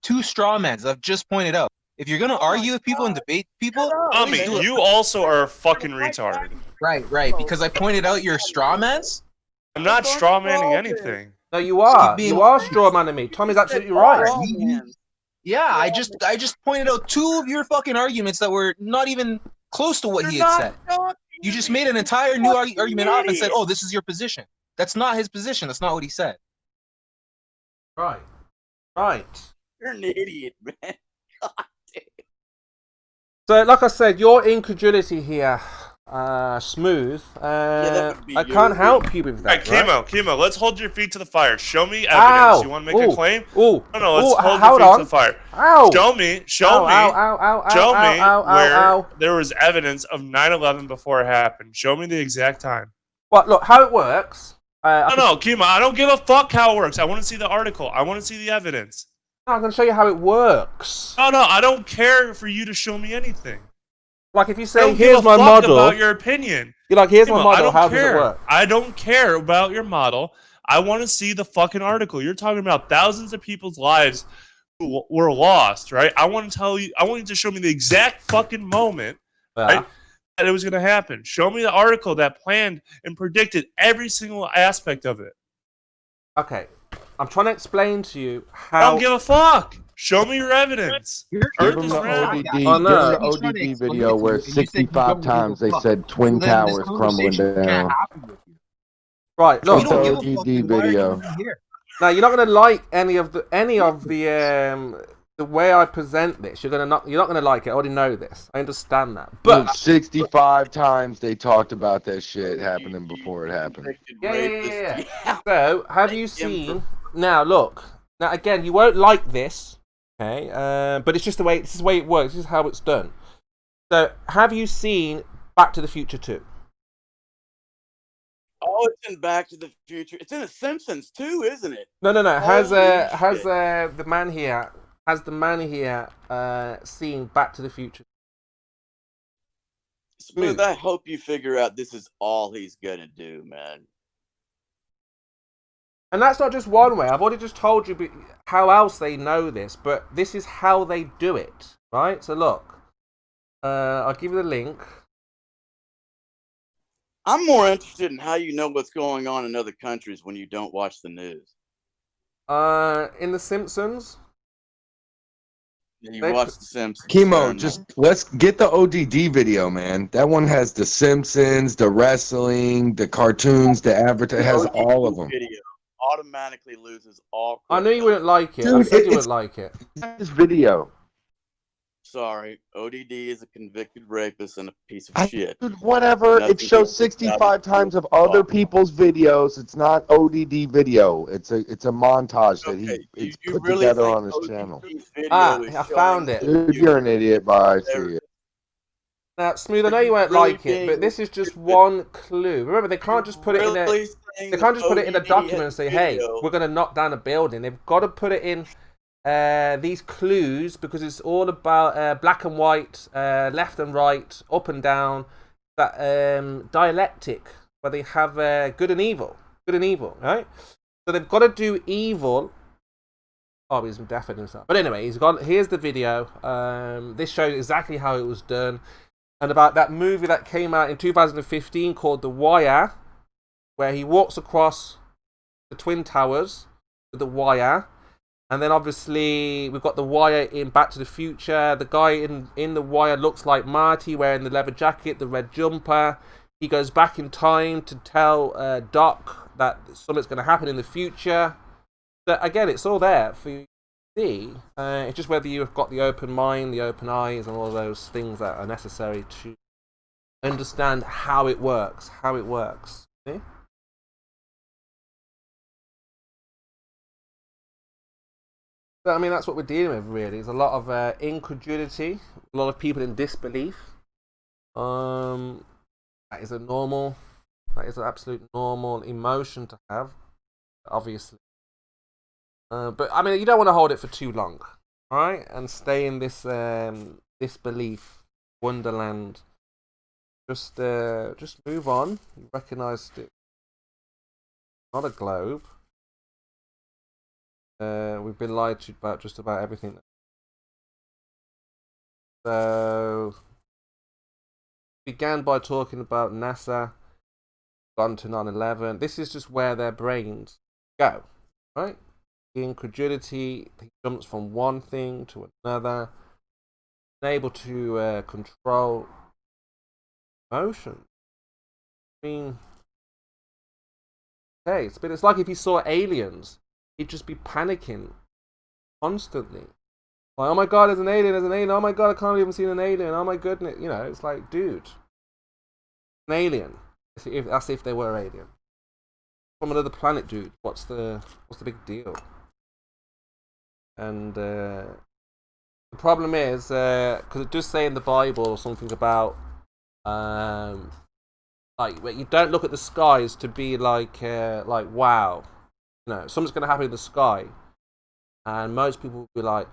two straw mans I've just pointed out. If you're gonna argue with people and debate people, Tommy, you also are a fucking retard. right, because I pointed out your straw mans. I'm not straw manning anything. No, you are. being- You are straw manning me. Tommy's absolutely right. Yeah, I just pointed out two of your fucking arguments that were not even close to what he had said. You just made an entire new argument up and said, "Oh, this is your position." That's not his position. That's not what he said. Right. Right. You're an idiot, man. God damn. So, like I said, your incredulity here, Smooth. I can't help you with that. Alright, Chemo, let's hold your feet to the fire. Show me evidence. Ow. You want to make a claim? Ooh. No, let's hold hold your feet on. to the fire. Ow. Show me where there was evidence of 9/11 before it happened. Show me the exact time. What? Look, how it works. No, Chemo, I don't give a fuck how it works. I want to see the article. I want to see the evidence. No, I'm going to show you how it works. No, I don't care for you to show me anything. Like if you I say, don't here's give a my fuck model. about your opinion. You're like, here's my Chemo, model. How does it work? I don't care about your model. I want to see the fucking article. You're talking about thousands of people's lives who were lost, right? I want you to show me the exact fucking moment, right, that it was going to happen. Show me the article that planned and predicted every single aspect of it. Okay. I'm trying to explain to you how... I don't give a fuck. Show me your evidence. Give them the ODD, give them the ODD video where 65 times they said Twin Towers crumbling down. Right, look. The ODD video. Now you're not going to like any of the way I present this. You're not going to like it. I already know this. I understand that. But 65 times they talked about that shit happening before it happened. Yeah. So have you seen? Now look. Now again, you won't like this. Okay, but it's just the way. This is the way it works. This is how it's done. So, have you seen Back to the Future 2? Oh, it's in Back to the Future. It's in The Simpsons too, isn't it? No. Has the man here seen Back to the Future? Smooth. I hope you figure out this is all he's gonna do, man. And that's not just one way. I've already just told you how else they know this, but this is how they do it, right? So look, I'll give you the link. I'm more interested in how you know what's going on in other countries when you don't watch the news. In The Simpsons. Yeah, you watch The Simpsons. Chemo, let's get the ODD video, man. That one has The Simpsons, the wrestling, the cartoons, the advertising, has all of them. Video automatically loses all. I knew you wouldn't like it. Dude, I said you wouldn't like it. This video. Sorry, ODD is a convicted rapist and a piece of shit. Dude, whatever. It shows 65 times of other people's videos. It's not ODD video. It's a montage that he's put really together on his channel. I found it. Dude, you're an idiot, but I see it. Now, Smooth, I know you won't like it, but this is just one clue. Remember, they can't just put it in a document and say, "Hey, we're going to knock down a building." They've got to put it in these clues because it's all about black and white, left and right, up and down, that dialectic where they have good and evil, right? So they've got to do evil. Oh, he's deafened himself. But anyway, here's the video. This shows exactly how it was done. And about that movie that came out in 2015 called The Wire, where he walks across the Twin Towers with the wire. And then obviously we've got the wire in Back to the Future. The guy in the wire looks like Marty, wearing the leather jacket, the red jumper. He goes back in time to tell Doc that something's going to happen in the future. So again, it's all there for you. See, it's just whether you've got the open mind, the open eyes, and all of those things that are necessary to understand how it works. See? So, I mean, that's what we're dealing with, really. There's a lot of incredulity, a lot of people in disbelief. That is an absolute normal emotion to have, obviously. But I mean, you don't want to hold it for too long, all right? And stay in this disbelief wonderland. Just move on. You recognised it. Not a globe. We've been lied to about just about everything. So, began by talking about NASA, gone to 9/11. This is just where their brains go, right? The incredulity, he jumps from one thing to another, unable to control emotion. I mean, hey, it's like if he saw aliens, he'd just be panicking constantly. Like, oh my god, there's an alien, oh my god, I can't even see an alien, oh my goodness. You know, it's like, dude, an alien. That's if they were alien. From another planet, dude. What's the big deal? And the problem is, because it does say in the Bible something about, like, you don't look at the skies to be like wow, you know, something's going to happen in the sky, and most people will be like,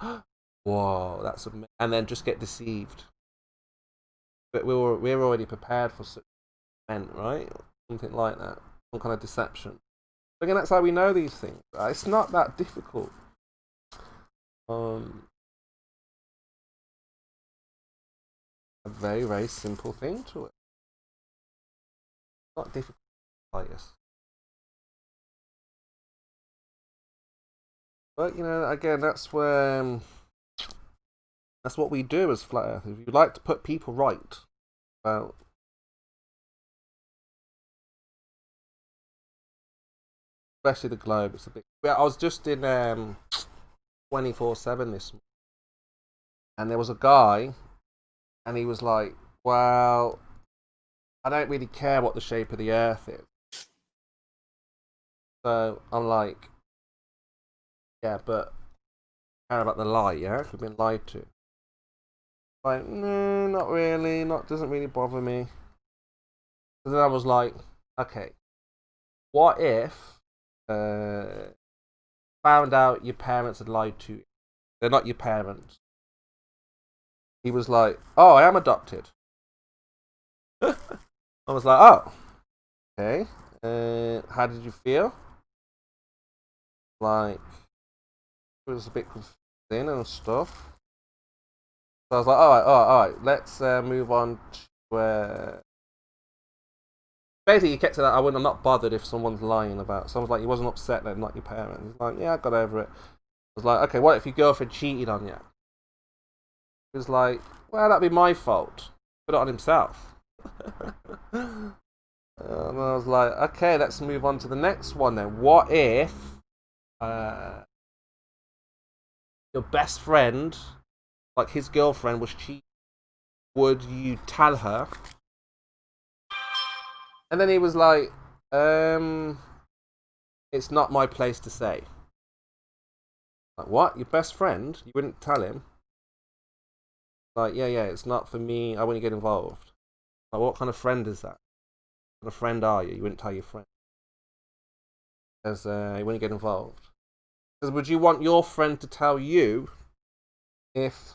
whoa, that's amazing, and then just get deceived. But we're already prepared for such an event, right? Something like that, some kind of deception. Again, that's how we know these things. Right? It's not that difficult. A very, very simple thing to it. Not difficult, bias. But you know, again, that's where that's what we do as flat earthers. We like to put people right about especially the globe. It's a bit. I was just in 24/7 this morning, and there was a guy, and he was like, "Well, I don't really care what the shape of the Earth is." So I'm like, "Yeah, but I care about the lie, yeah? We've been lied to." Like, no, not really. Doesn't really bother me. So then I was like, okay, what if found out your parents had lied to you? They're not your parents. He was like, "Oh, I am adopted." I was like, "Oh, okay. How did you feel?" Like, it was a bit confusing and stuff. So I was like, all right. Let's move on to. Basically, he kept saying that I'm not bothered if someone's lying about. So I was like, he wasn't upset that not your parents. He's like, yeah, I got over it. I was like, okay, what if your girlfriend cheated on you? He was like, well, that'd be my fault. Put it on himself. And I was like, okay, let's move on to the next one then. What if your best friend, like his girlfriend, was cheating? Would you tell her? And then he was like, it's not my place to say. Like, what? Your best friend? You wouldn't tell him? Like, yeah, it's not for me. I wouldn't get involved. Like, what kind of friend is that? What kind of friend are you? You wouldn't tell your friend. Because you wouldn't get involved. Because would you want your friend to tell you if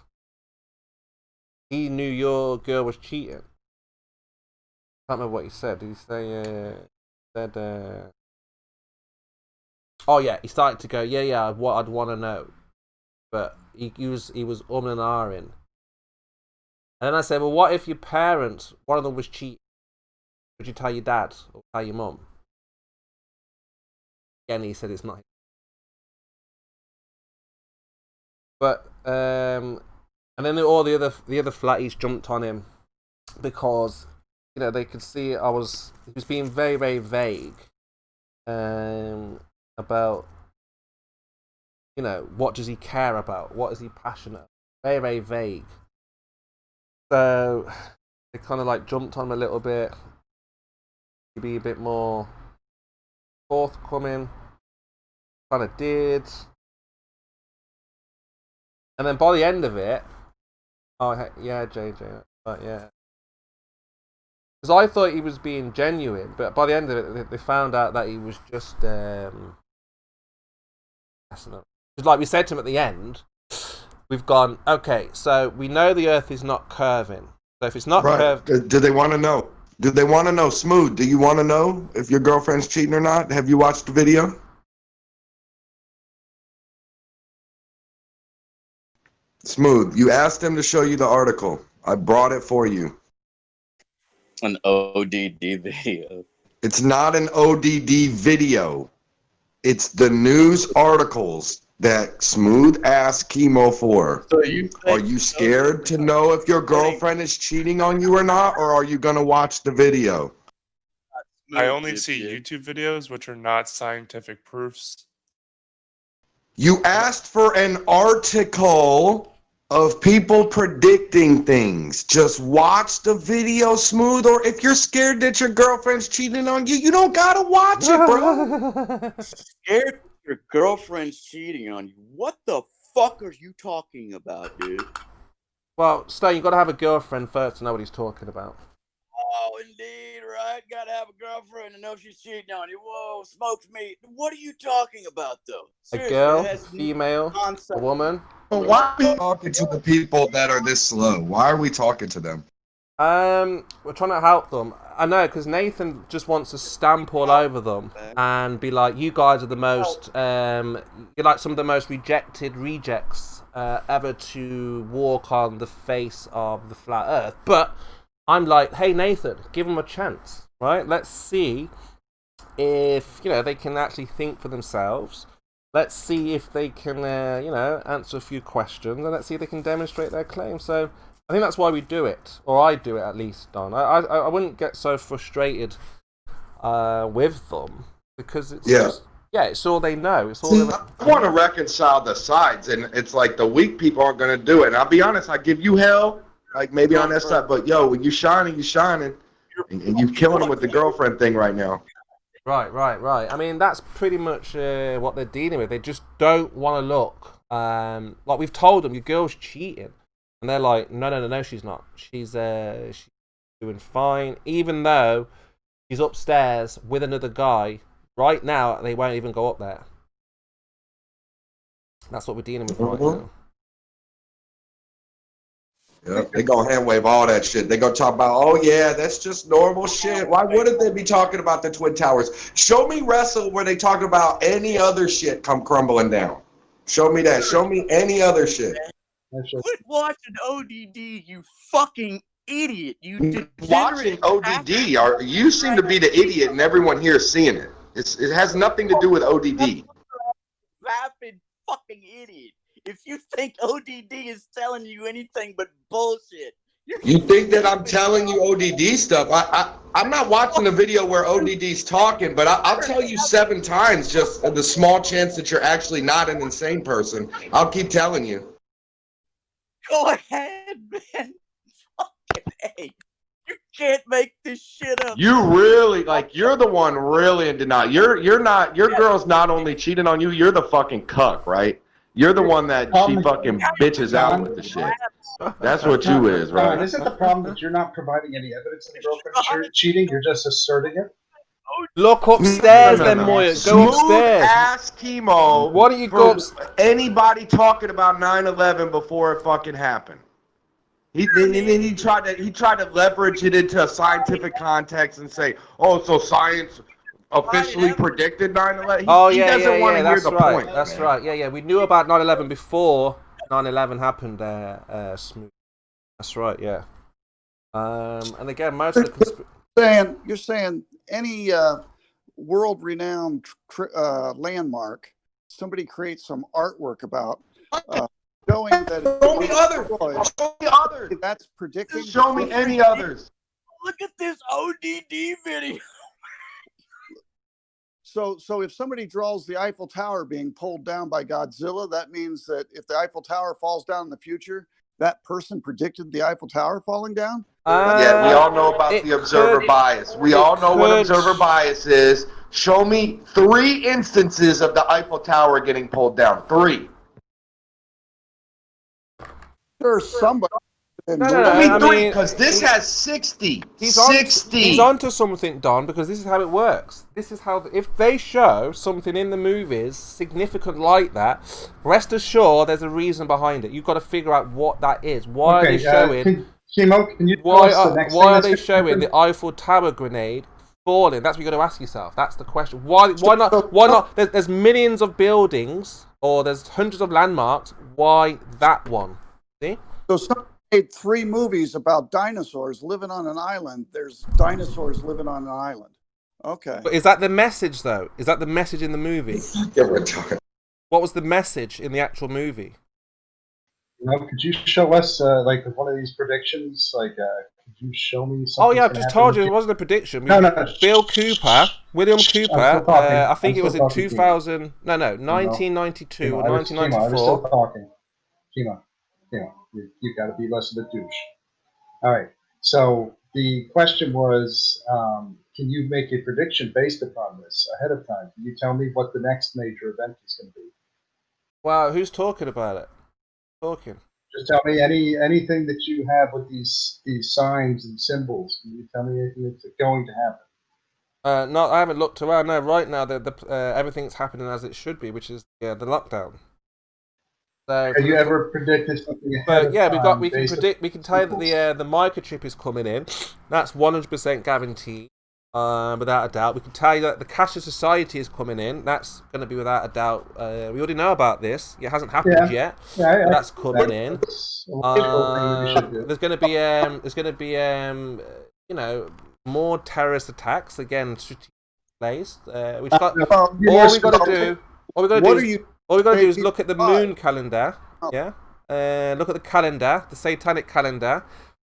he knew your girl was cheating? I can't remember what he said. Did he say, oh yeah, he started to go, yeah, what I'd want to know. But he was and ahhing. And then I said, well, what if your parents, one of them was cheating? Would you tell your dad or tell your mum? Again, he said it's not him. But, and then all the other flatties jumped on him because, you know, they could see he was being very, very vague about, you know, what does he care about? What is he passionate about? Very, very vague. So they kind of like jumped on him a little bit to be a bit more forthcoming. Kind of did. And then by the end of it, oh yeah, JJ, but yeah. Because I thought he was being genuine, but by the end of it, they found out that he was just messing up. Because like we said to him at the end, we've gone, okay, so we know the Earth is not curving. So if it's not curving... Do they want to know? Do they want to know? Smooth, do you want to know if your girlfriend's cheating or not? Have you watched the video? Smooth, you asked him to show you the article. I brought it for you. An ODD video. It's not an ODD video. It's the news articles that Smooth asked Chemo for. So are you scared to know if your girlfriend is cheating on you or not, or are you going to watch the video? I only see YouTube videos, which are not scientific proofs. You asked for an article of people predicting things. Just watch the video, Smooth, or if you're scared that your girlfriend's cheating on you, you don't gotta watch it, bro. Scared your girlfriend's cheating on you? What the fuck are you talking about, dude? Well, Stone, you gotta have a girlfriend first to know what he's talking about. Oh, indeed, right? Gotta have a girlfriend to know if she's cheating on you. Whoa, smokes me. What are you talking about, though? Seriously, a girl, it has female, a woman. Well, why are we talking to the people that are this slow? Why are we talking to them? We're trying to help them. I know, because Nathan just wants to stamp all over them and be like, you guys are the most, you're like some of the most rejected rejects ever to walk on the face of the flat earth. But I'm like, hey, Nathan, give them a chance, right? Let's see if, they can actually think for themselves. Let's see if they can, answer a few questions, and let's see if they can demonstrate their claim. So I think that's why we do it, or I do it at least, Don. I wouldn't get so frustrated with them because it's just, it's all they know. It's all. I want to reconcile the sides, and it's like the weak people aren't going to do it. And I'll be honest, I give you hell, like maybe on that side, but yo, when you shining, and you killing them with the girlfriend thing right now. Right. I mean, that's pretty much what they're dealing with. They just don't want to look. Like we've told them, your girl's cheating. And they're like, no, she's not. She's doing fine. Even though she's upstairs with another guy. Right now, they won't even go up there. That's what we're dealing with right now. Yeah, they gonna hand wave all that shit. They gonna talk about, oh yeah, that's just normal shit. Why wouldn't they be talking about the Twin Towers? Show me wrestle where they talk about any other shit come crumbling down. Show me that. Show me any other shit. Quit watching ODD, you fucking idiot. You watching ODD. You seem to be the idiot, and everyone here is seeing it. It has nothing to do with ODD. Vapid fucking idiot. If you think ODD is telling you anything but bullshit. You think that I'm telling you ODD stuff? I'm not watching the video where ODD's talking, but I'll tell you 7 times just the small chance that you're actually not an insane person. I'll keep telling you. Go ahead, man. Fucking A. You can't make this shit up. You really, you're the one really in denial. You're not, your girl's not only cheating on you, you're the fucking cuck, right? You're the one that she fucking bitches out with the shit. That's what you is, right? Isn't the problem that you're not providing any evidence of your girlfriend cheating? You're just asserting it? Look upstairs, then, Moya. Go upstairs. Ask Chemo. Why don't you go upstairs? Anybody talking about 9/11 before it fucking happened? He tried to leverage it into a scientific context and say, oh, so science officially predicted 9/11. He doesn't want to hear the point. That's right. Yeah. We knew about 9/11 before 9/11 happened. Smooth. That's right. Yeah. And again, most of the you're saying any world-renowned landmark, somebody creates some artwork about showing that. Show me others. Show me others. That's predicting. Show me any others. Look at this ODD video. So if somebody draws the Eiffel Tower being pulled down by Godzilla, that means that if the Eiffel Tower falls down in the future, that person predicted the Eiffel Tower falling down? Yeah, we all know about the observer bias. We all know what observer bias is. Show me 3 instances of the Eiffel Tower getting pulled down. 3. There's somebody. No, 3, because this has 60. He's 60. He's onto something, Don, because this is how it works. This is how, if they show something in the movies significant like that, rest assured there's a reason behind it. You've got to figure out what that is. Why are they showing? Why are they showing the Eiffel Tower grenade falling? That's what you got to ask yourself. That's the question. Why not? Why not? There's millions of buildings, or there's hundreds of landmarks. Why that one? See? So someone made 3 movies about dinosaurs living on an island. There's dinosaurs living on an island. Okay. But is that the message, though? Is that the message in the movie? What was the message in the actual movie? Could you show us like one of these predictions? Like, could you show me something? Oh yeah, I've just told you it wasn't a prediction. No. Bill Cooper, William Cooper. I think it was in 2000. No, 1992 or 1994. I'm still talking. Kima, you got to be less of a douche. All right. So the question was, can you make a prediction based upon this ahead of time? Can you tell me what the next major event is going to be? Wow, who's talking about it? Just tell me anything that you have with these signs and symbols. Can you tell me anything that's going to happen? No, I haven't looked around. No, right now everything's happening as it should be, which is the lockdown. So have you ever predicted something ahead of time? We can tell you that the microchip is coming in. That's 100% guaranteed, without a doubt. We can tell you that the cashless society is coming in. That's going to be without a doubt. We already know about this. It hasn't happened yet. But that's coming in. There's going to be more terrorist attacks again. Plays. All we got to do is look at the moon calendar. Yeah. Look at the calendar, the satanic calendar.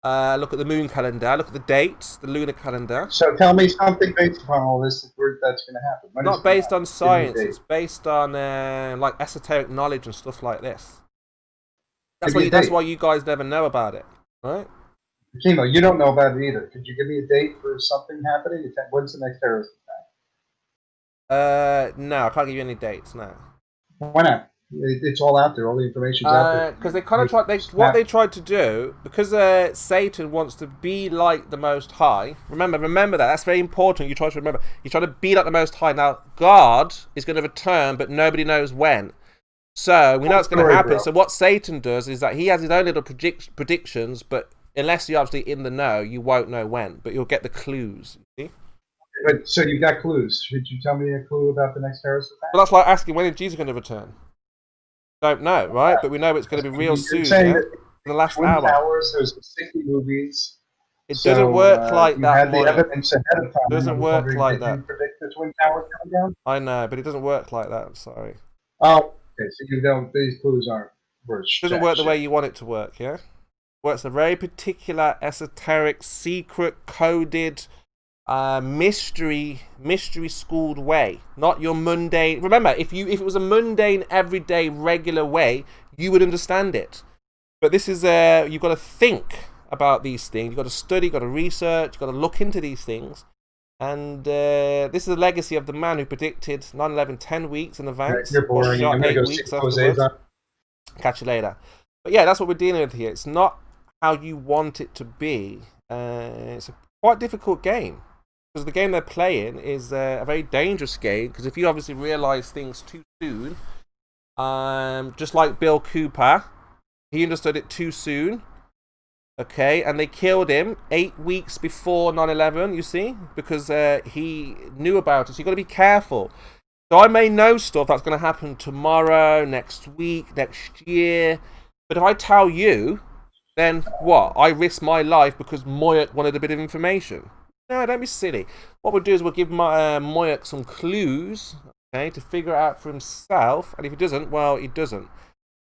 Look at the moon calendar. Look at the dates, the lunar calendar. So tell me something based upon all this that's going to happen. Not based on science. It's based on like esoteric knowledge and stuff like this. That's why you guys never know about it, right? Kimo, you don't know about it either. Could you give me a date for something happening? When's the next terrorist attack? No, I can't give you any dates. No. Why not? It's all out there. All the information's out there. Because they kind of what they tried to do, because Satan wants to be like the Most High. Remember that. That's very important. You try to remember. You try to be like the Most High. Now, God is going to return, but nobody knows when. So we know it's going to happen. Bro. So what Satan does is that he has his own little predictions, but unless you're obviously in the know, you won't know when. But you'll get the clues. You see? But so you've got clues. Should you tell me a clue about the next terrorist attack? Well, that's like asking when is Jesus going to return. Don't know, right? But we know it's going to be real soon. Yeah? The last hour. Hours, there's 60 movies. It doesn't work like that. Had the evidence ahead of time. It doesn't work like that. Did you predict the Twin Towers coming down? I know, but it doesn't work like that. I'm sorry. Oh, okay. So you don't. These clues aren't. It doesn't work the way you want it to work. Yeah. It works a very particular, esoteric, secret, coded, mystery schooled way, not your mundane. Remember, if it was a mundane, everyday, regular way, you would understand it. But this is you've got to think about these things. You've got to study. You've got to research. You've got to look into these things. And this is the legacy of the man who predicted 9/11 10 weeks in advance. You're boring. I'm going to go see Jose's on. Catch you later. But yeah, that's what we're dealing with here. It's not how you want it to be. It's a quite difficult game. Because the game they're playing is a very dangerous game. Because if you obviously realise things too soon, just like Bill Cooper, he understood it too soon. Okay, and they killed him 8 weeks before 9/11, you see? Because he knew about it. So you've got to be careful. So I may know stuff that's going to happen tomorrow, next week, next year. But if I tell you, then what? I risk my life because Moyak wanted a bit of information. No, don't be silly. What we'll do is we'll give Moyak some clues, okay, to figure it out for himself. And if he doesn't, well, he doesn't.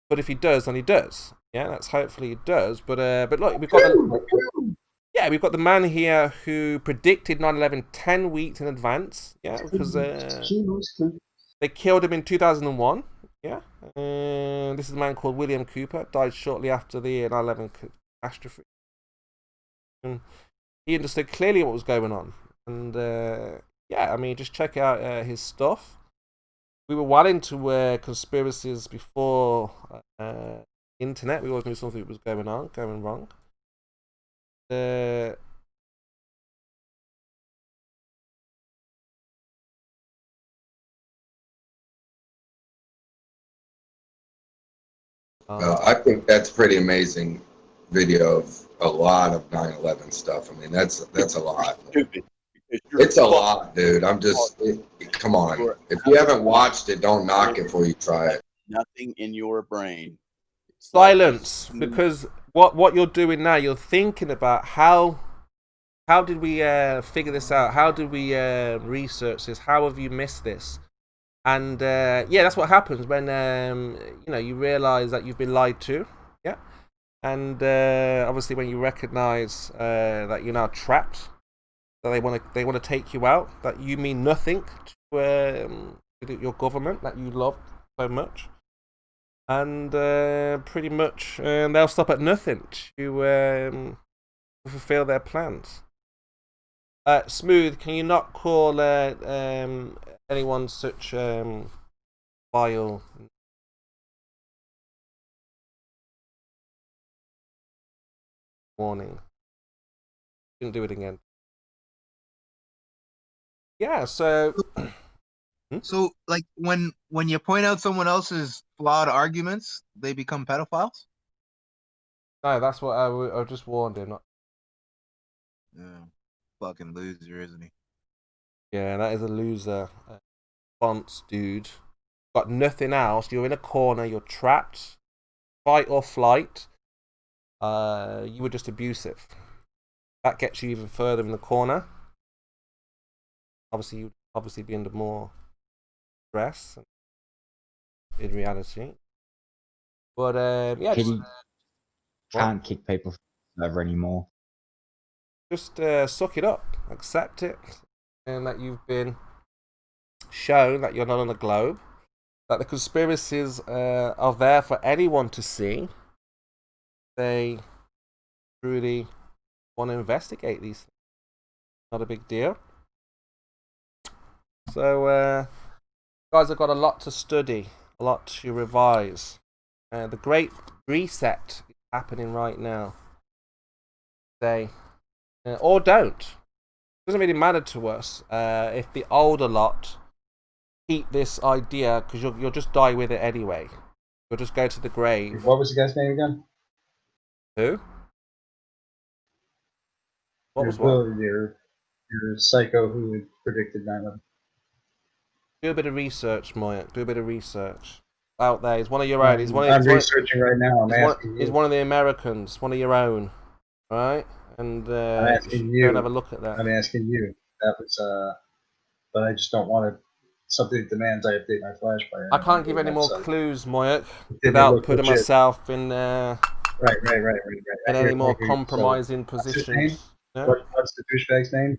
But if he does, then he does. Yeah, that's hopefully he does. But look, we've got the man here who predicted 9/11 10 weeks in advance. Yeah, because they killed him in 2001. Yeah, this is a man called William Cooper. Died shortly after the 9/11 catastrophe. He understood clearly what was going on, and yeah, I mean, just check out his stuff. We were well into conspiracies before internet. We always knew something was going wrong. I think that's pretty amazing video of a lot of 9/11 stuff. I mean, that's a lot. It's a lot, dude. Come on. If you haven't watched it, don't knock it before you try it. Nothing in your brain. Silence, because what you're doing now, you're thinking about how did we figure this out? How did we research this? How have you missed this? And yeah, that's what happens when you know, you realize that you've been lied to. Yeah, and obviously when you recognize that you're now trapped, that they want to take you out, that you mean nothing to your government that you love so much. And pretty much they'll stop at nothing to fulfill their plans. Smooth, can you not call anyone such vile? Warning. Didn't do it again. Yeah, so... So, like, when you point out someone else's flawed arguments, they become pedophiles? No, that's what I just warned him. Yeah. Fucking loser, isn't he? Yeah, that is a loser. Response, dude. Got nothing else. You're in a corner. You're trapped. Fight or flight. You were just abusive. That gets you even further in the corner. Obviously, you'd be under more stress in reality. But yeah, can't kick people over anymore. Just suck it up, accept it, and that you've been shown that you're not on the globe, that the conspiracies are there for anyone to see. They truly want to investigate these things. Not a big deal. So, you guys have got a lot to study, a lot to revise. The Great Reset is happening right now. Or don't. It doesn't really matter to us if the older lot keep this idea, because you'll just die with it anyway. You'll just go to the grave. What was the guy's name again? Who? What was what? Your psycho who predicted 9/11. Do a bit of research, Moya. Do a bit of research. Out there, he's one of your own. I'm researching right now. He's one of the Americans, one of your own, right? And I'm asking you. Go and have a look at that. I'm asking you. That was but I just don't want to. Something demands I update my flash player. I can't give any more clues, Moyak, without putting myself in right. in any more compromising positions. Yeah? What's the douchebag's name?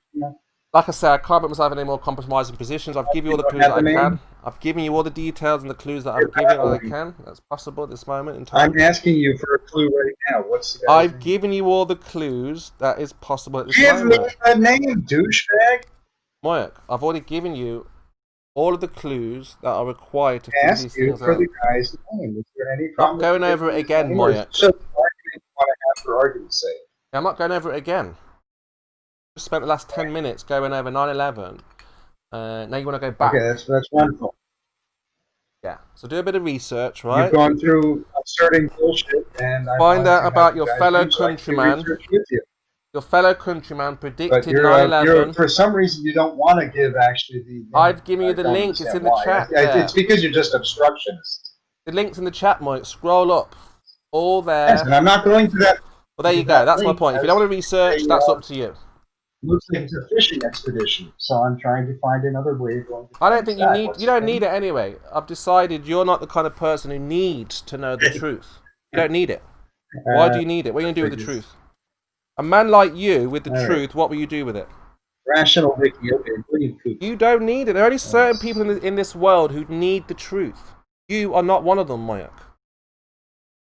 Like I said, I can't put myself in any more compromising positions. I've given you all the clues that I can. I've given you all the details and the clues that I've given that I can. That's possible at this moment in time. I'm asking you for a clue right now. What's the guy's I've name? given you all the clues that is possible at this moment. Give me a name, douchebag. Moyak, I've already given you all of the clues that are required to figure these things out. Ask you for the guy's name. Is there any problem? Not going over it again, Moyak. Just argument you want to have for argument's sake. I'm not going over it again. Just spent the last 10 minutes going over 9/11. Now you want to go back. Okay, that's wonderful. Yeah. So do a bit of research, right? You've gone through asserting bullshit, and find out about your fellow countryman. Your fellow countryman predicted 9/11. For some reason, you don't want to give actually the. I've given you the link. It's in the chat. It's because you're just obstructionist. The link's in the chat, Mike. Scroll up. All there. Yes, and I'm not going to that. Well, there you go. That's my point. If you don't want to research, that's up to you. Looks like it's a fishing expedition, so I'm trying to find another way of going. I don't think you need. You don't need it anyway. I've decided you're not the kind of person who needs to know the truth. You don't need it. Why do you need it? What are you gonna do with the truth? A man like you with the truth, what will you do with it? Rational Vicky, okay, you don't need it. There are only certain people in this world who need the truth. You are not one of them, Mayak.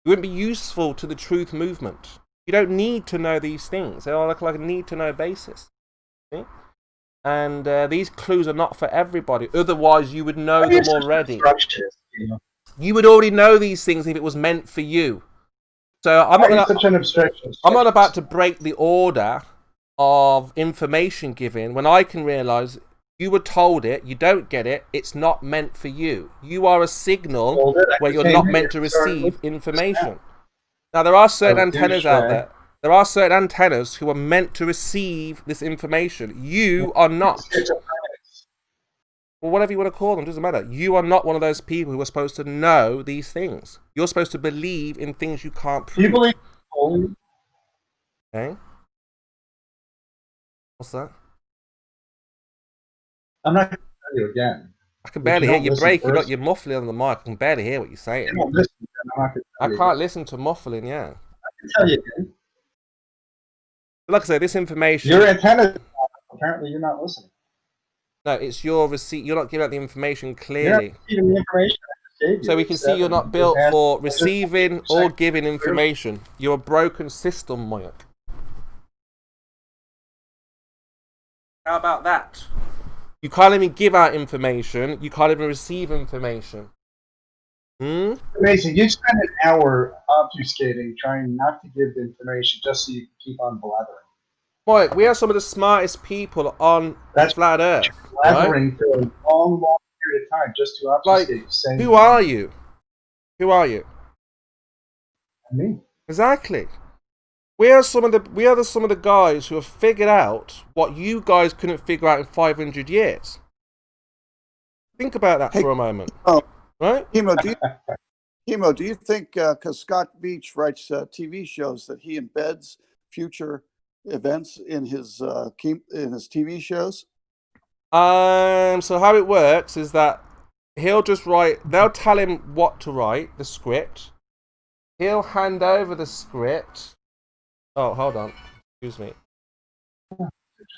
You wouldn't be useful to the truth movement. You don't need to know these things. They are like a need-to-know basis. See? And these clues are not for everybody. Otherwise, you would know them already. You would already know these things if it was meant for you. So I'm not about to break the order of information given when I can realise you were told it, you don't get it, it's not meant for you. You are a signal where you're not meant to receive information. Now, there are certain antennas out there. There are certain antennas who are meant to receive this information. You are not. or whatever you want to call them, doesn't matter. You are not one of those people who are supposed to know these things. You're supposed to believe in things you can't prove. Do you believe holy? Okay. What's that? I'm not going to tell you again. I can barely hear you. Listen You're muffling on the mic. I can barely hear what you're saying. You don't listen, then I'm not going to I tell you can't again. listen to muffling, yeah. I can tell you again. Like I say, this information... Your antenna, apparently you're not listening. No, it's your receipt. You're not giving out the information You're clearly. not receiving the information I just gave you. So we can see you're not built for receiving or giving information. You're a broken system, Moyak. How about that? You can't even give out information. You can't even receive information. Amazing. You spend an hour obfuscating, trying not to give the information just so you can keep on blathering. Moyak, we are some of the smartest people on the flat Earth. Blathering for a long, long period of time just to obfuscate. Like, who are you? Who are you? Me. Exactly. We are some of the guys who have figured out what you guys couldn't figure out in 500 years. Think about that for a moment. Right? Chemo, do you think, because Scott Beach writes TV shows, that he embeds future events in his TV shows? So how it works is that he'll just write, they'll tell him what to write, the script. He'll hand over the script. Oh, hold on. Excuse me.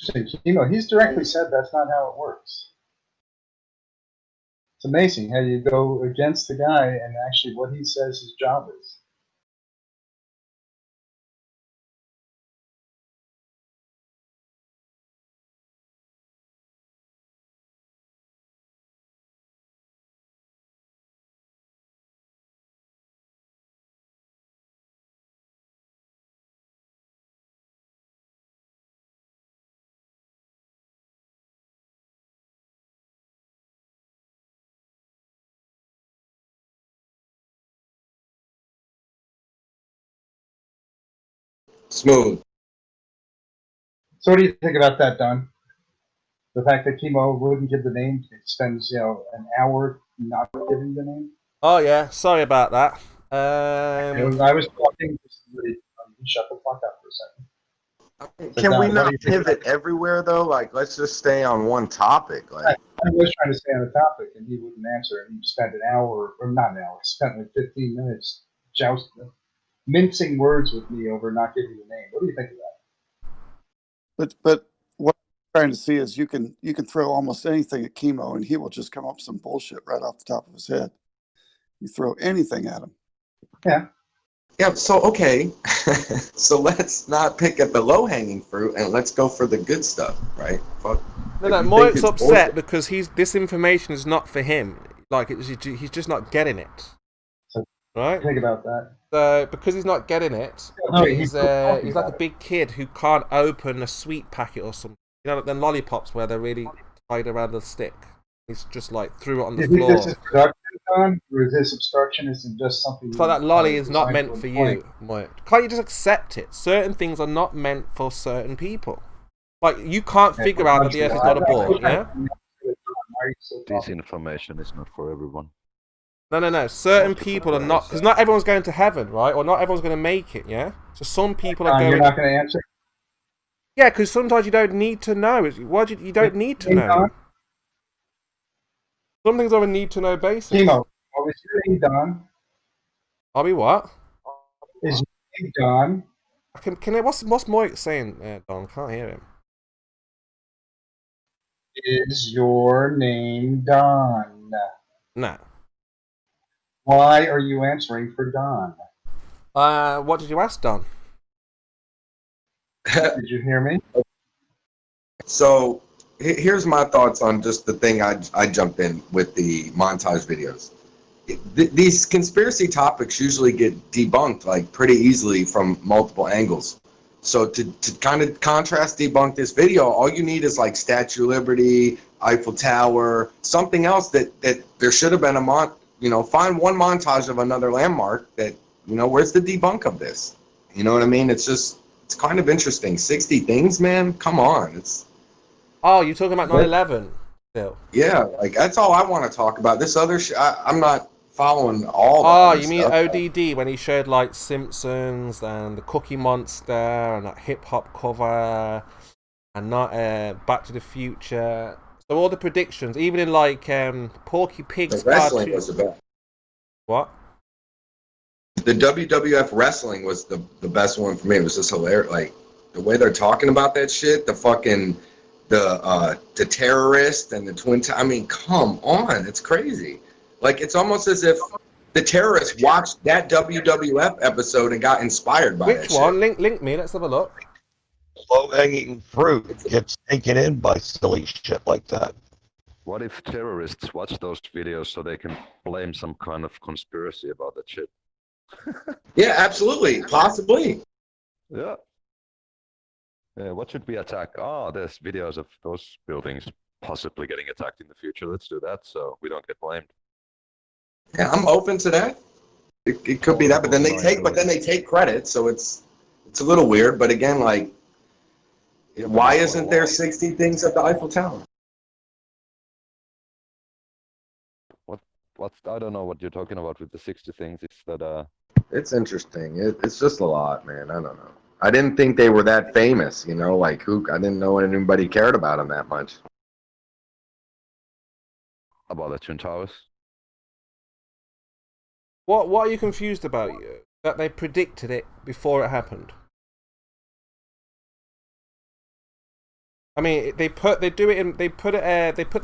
Interesting. He's directly said that's not how it works. It's amazing how you go against the guy and actually what he says his job is. Smooth. So what do you think about that, Don? The fact that Chemo wouldn't give the name, spends an hour not giving the name. Oh yeah, sorry about that. I was talking to somebody. Shut the fuck up for a second. Can we not pivot everywhere though? Like, let's just stay on one topic. Like, I was trying to stay on the topic, and he wouldn't answer. And he spent an hour, or not an hour, spent like 15 minutes jousting, mincing words with me over not giving the name. What do you think of that? But what I'm trying to see is you can throw almost anything at Chemo, and he will just come up with some bullshit right off the top of his head. You throw anything at him. Yeah. Yeah, so okay, so let's not pick at the low-hanging fruit and let's go for the good stuff, right? Fuck. No, Moik's upset because this information is not for him. Like, he's just not getting it. Right? Think about that. So, because he's not getting it, he's like a big kid who can't open a sweet packet or something. You know, like them lollipops where they're really tied around the stick. He's just like threw it on the floor. This is production, Don? Or is this obstructionism just something? It's like that lolly is not meant for you, Moik. Can't you just accept it? Certain things are not meant for certain people. Like, you can't figure out that the Earth is not a ball, yeah? This information is not for everyone. No. Certain people are not, because not everyone's going to heaven, right? Or not everyone's going to make it, yeah? So some people are going. You're not going to answer? Yeah, because sometimes you don't need to know. Why you don't need to know? Some things are a need-to-know basis. Chemo, what was your name, Don? I'll be what? Is your name Don? What's Moik saying, Don? Can't hear him. Is your name Don? No. Why are you answering for Don? What did you ask, Don? Did you hear me? So here's my thoughts on just the thing I jumped in with the montage videos. These conspiracy topics usually get debunked like pretty easily from multiple angles. So to kind of contrast debunk this video, all you need is like Statue of Liberty, Eiffel Tower, something else that there should have been find one montage of another landmark that, where's the debunk of this? You know what I mean? It's kind of interesting. 60 things, man. Come on. Oh, you're talking about 9/11. Still. Yeah, like that's all I want to talk about. This other I'm not following all the Oh, other you mean stuff. ODD when he showed like Simpsons and the Cookie Monster and that hip hop cover and not Back to the Future. So all the predictions, even in like Porky Pig's The wrestling cartoon. was the best. What? The WWF wrestling was the best one for me. It was just hilarious. Like the way they're talking about that shit, the terrorist and the twin. I mean, come on, it's crazy. Like it's almost as if the terrorists watched that WWF episode and got inspired by Which that one? shit. Link me. Let's have a look. Low-hanging fruit gets taken in by silly shit like that. What if terrorists watch those videos so they can blame some kind of conspiracy about that shit? Yeah, absolutely, possibly. Yeah. Yeah, what should we attack? Oh, there's videos of those buildings possibly getting attacked in the future. Let's do that so we don't get blamed. Yeah, I'm open to that. It could be that, but then they take credit, so it's a little weird. But again, like, why isn't there 60 things at the Eiffel Tower? I don't know what you're talking about with the 60 things. It's that It's interesting. It's just a lot, man. I don't know. I didn't think they were that famous, you know, like I didn't know anybody cared about them that much. about the Twin Towers. What are you confused about? That they predicted it before it happened. I mean, they put the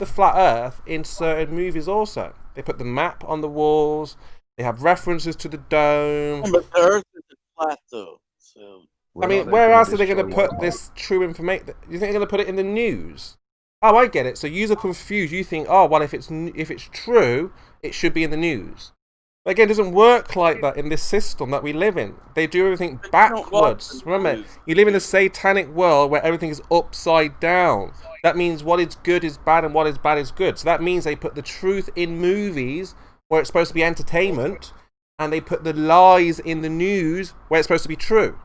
flat Earth in certain movies also. They put the map on the walls. They have references to the dome. But the Earth isn't flat though. So I mean, where else are they going to put this true information? You think they're going to put it in the news? Oh, I get it. So you're confused. You think, oh, well, if it's true, it should be in the news. But again, it doesn't work like that in this system that we live in. They do everything backwards. Remember, you live in a satanic world where everything is upside down. That means what is good is bad and what is bad is good. So that means they put the truth in movies where it's supposed to be entertainment, and they put the lies in the news where it's supposed to be true.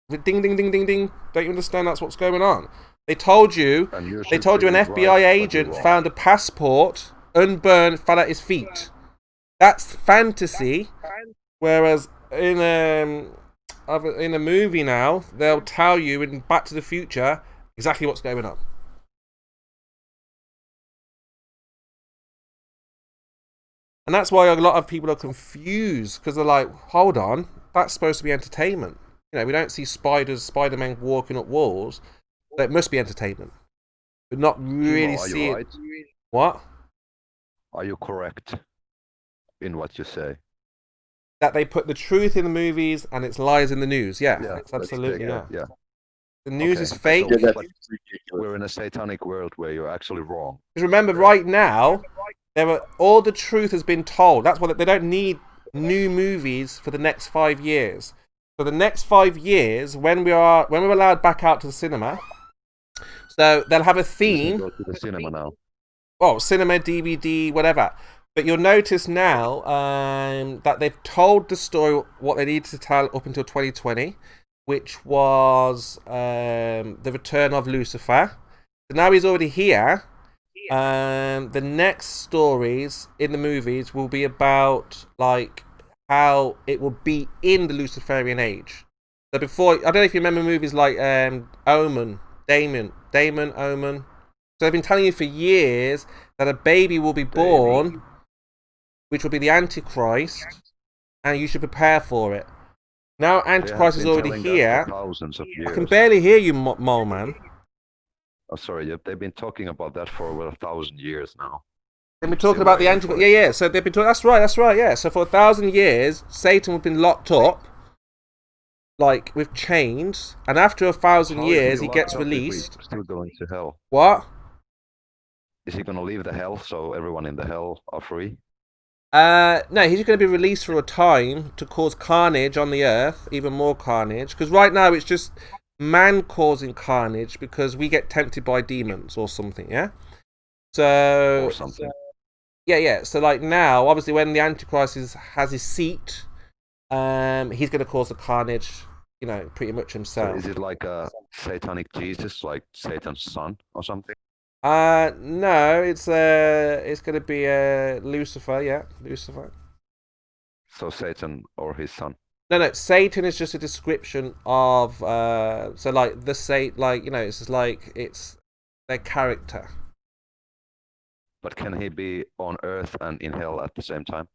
Ding, ding, ding, ding, ding. Don't you understand that's what's going on? They told you an FBI agent found a passport, unburned, fell at his feet. That's fantasy. Whereas in a movie now, they'll tell you in Back to the Future exactly what's going on. And that's why a lot of people are confused, because they're like, hold on, that's supposed to be entertainment. You know, we don't see Spider-Man walking up walls. So it must be entertainment. But not really see it. What? Are you correct in what you say? That they put the truth in the movies and it's lies in the news. Yeah, it's absolutely, yeah. The news is fake. So, we're in a satanic world where you're actually wrong. Because remember, right now, all the truth has been told. That's why they don't need new movies for the next 5 years. So the next 5 years, when we're allowed back out to the cinema, so they'll have a theme. Go to the cinema now. Oh, cinema, DVD, whatever. But you'll notice now that they've told the story what they needed to tell up until 2020, which was the return of Lucifer. So now he's already here. The next stories in the movies will be about like how it will be in the Luciferian age. So before, I don't know if you remember movies like Omen, Damon, Omen. So they've been telling you for years that a baby will be born, which will be the Antichrist, and you should prepare for it. Now Antichrist is already here. Thousands of years. I can barely hear you, Mole Man. Oh, sorry, they've been talking about that for over 1,000 years now. They've been talking about the Antichrist. Yeah. So they've been talking. That's right. Yeah. So for 1,000 years, Satan has been locked up, like with chains, and after 1,000 years, he gets released. Still going to hell. What? Is he going to leave the hell so everyone in the hell are free? No, he's going to be released for a time to cause carnage on the earth, even more carnage. Because right now it's just man causing carnage because we get tempted by demons or something. Yeah. So. Or something. Yeah. So like now, obviously, when the Antichrist has his seat, he's going to cause the carnage. You know, pretty much himself. So is it like a satanic Jesus, like Satan's son or something? No, it's gonna be Lucifer, yeah, Lucifer. So Satan or his son. No, Satan is just a description of so like like it's just like it's their character. But can he be on earth and in hell at the same time?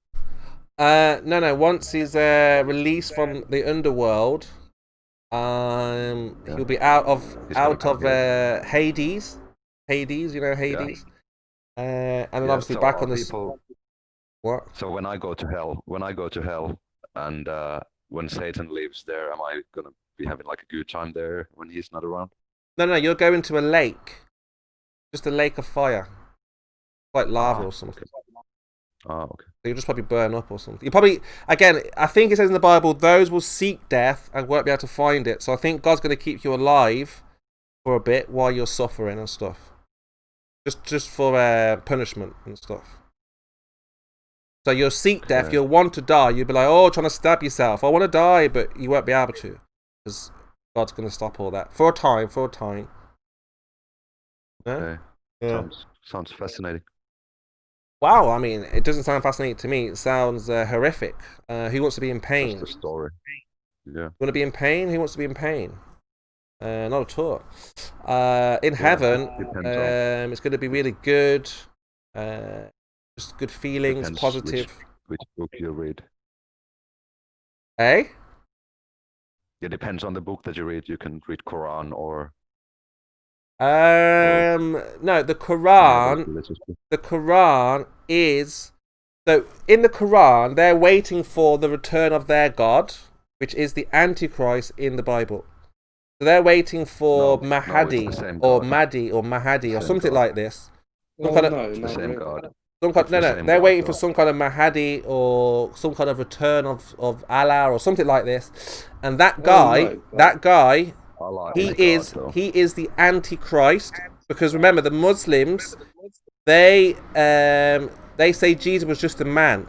No. Once he's released from the underworld, he'll be out of Hades. Hades, you know Hades. And then obviously so back on the people... What? So when I go to hell, and when Satan lives there, am I gonna be having like a good time there when he's not around? No, you're going to a lake, just a lake of fire, like lava or something. Oh, okay. So you'll just probably burn up or something. You probably, again, I think it says in the Bible, those will seek death and won't be able to find it. So I think God's going to keep you alive for a bit while you're suffering and stuff. Just for punishment and stuff. So you'll seek death, you'll want to die. You'll be like, oh, trying to stab yourself. I want to die, but you won't be able to. Because God's going to stop all that. For a time. Yeah? Okay. Yeah. Sounds fascinating. Wow, I mean, it doesn't sound fascinating to me. It sounds horrific. Who wants to be in pain? Just a story. Yeah. You want to be in pain? Who wants to be in pain? Not at all. In heaven, it's going to be really good. Just good feelings, Depends positive. Which book you read. Eh? It depends on the book that you read. You can read Quran or... No, the Quran is... So, in the Quran, they're waiting for the return of their God, which is the Antichrist in the Bible. So they're waiting for Mahdi or Mahdi or Mahadi or something like this. the same God. They're waiting for some kind of Mahdi or some kind of return of Allah or something like this. And that guy, he is the Antichrist, because remember the Muslims, they say Jesus was just a man.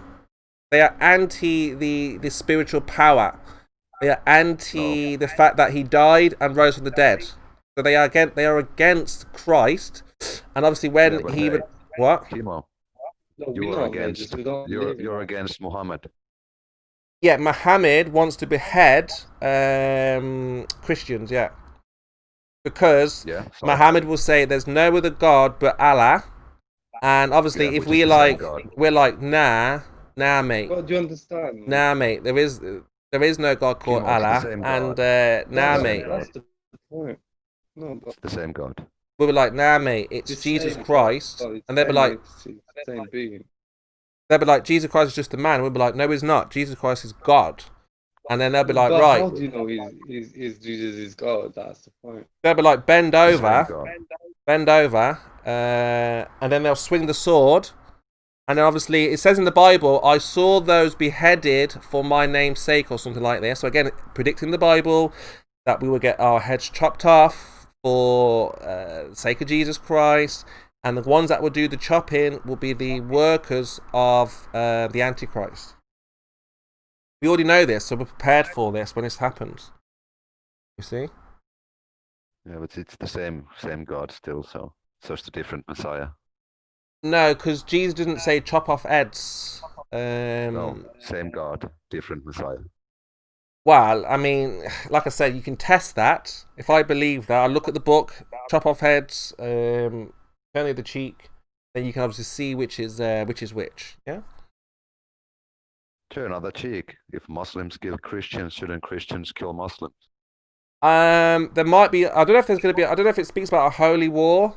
They are anti the spiritual power. They are anti the fact that he died and rose from the dead. So they are against Christ, and obviously when he would what? Timo, you're against Muhammad. Yeah, Muhammad wants to behead Christians, yeah. Because Muhammad will say there's no other God but Allah. And obviously if we're like, nah, mate. God, do you understand? Nah, mate, there is no God called Allah. And nah, mate. That's the point. No, it's the same God. We were like, nah, mate, it's Jesus Christ. And they'd be like, same being. They'll be like, Jesus Christ is just a man. We'll be like, no, he's not. Jesus Christ is God. And then they'll be like, but right. How do you know he's Jesus is God? That's the point. They'll be like, bend over. And then they'll swing the sword. And then obviously, it says in the Bible, I saw those beheaded for my name's sake, or something like this. So again, predicting the Bible that we will get our heads chopped off for the sake of Jesus Christ. And the ones that will do the chopping will be the workers of the Antichrist. We already know this, so we're prepared for this when this happens. You see? Yeah, but it's the same God still, so it's just a different Messiah. No, because Jesus didn't say chop off heads. No, same God, different Messiah. Well, I mean, like I said, you can test that. If I believe that, I look at the book, chop off heads, turn the other cheek, then you can obviously see which is which. Yeah. Turn other cheek. If Muslims kill Christians, shouldn't Christians kill Muslims? There might be. I don't know if there's going to be. I don't know if it speaks about a holy war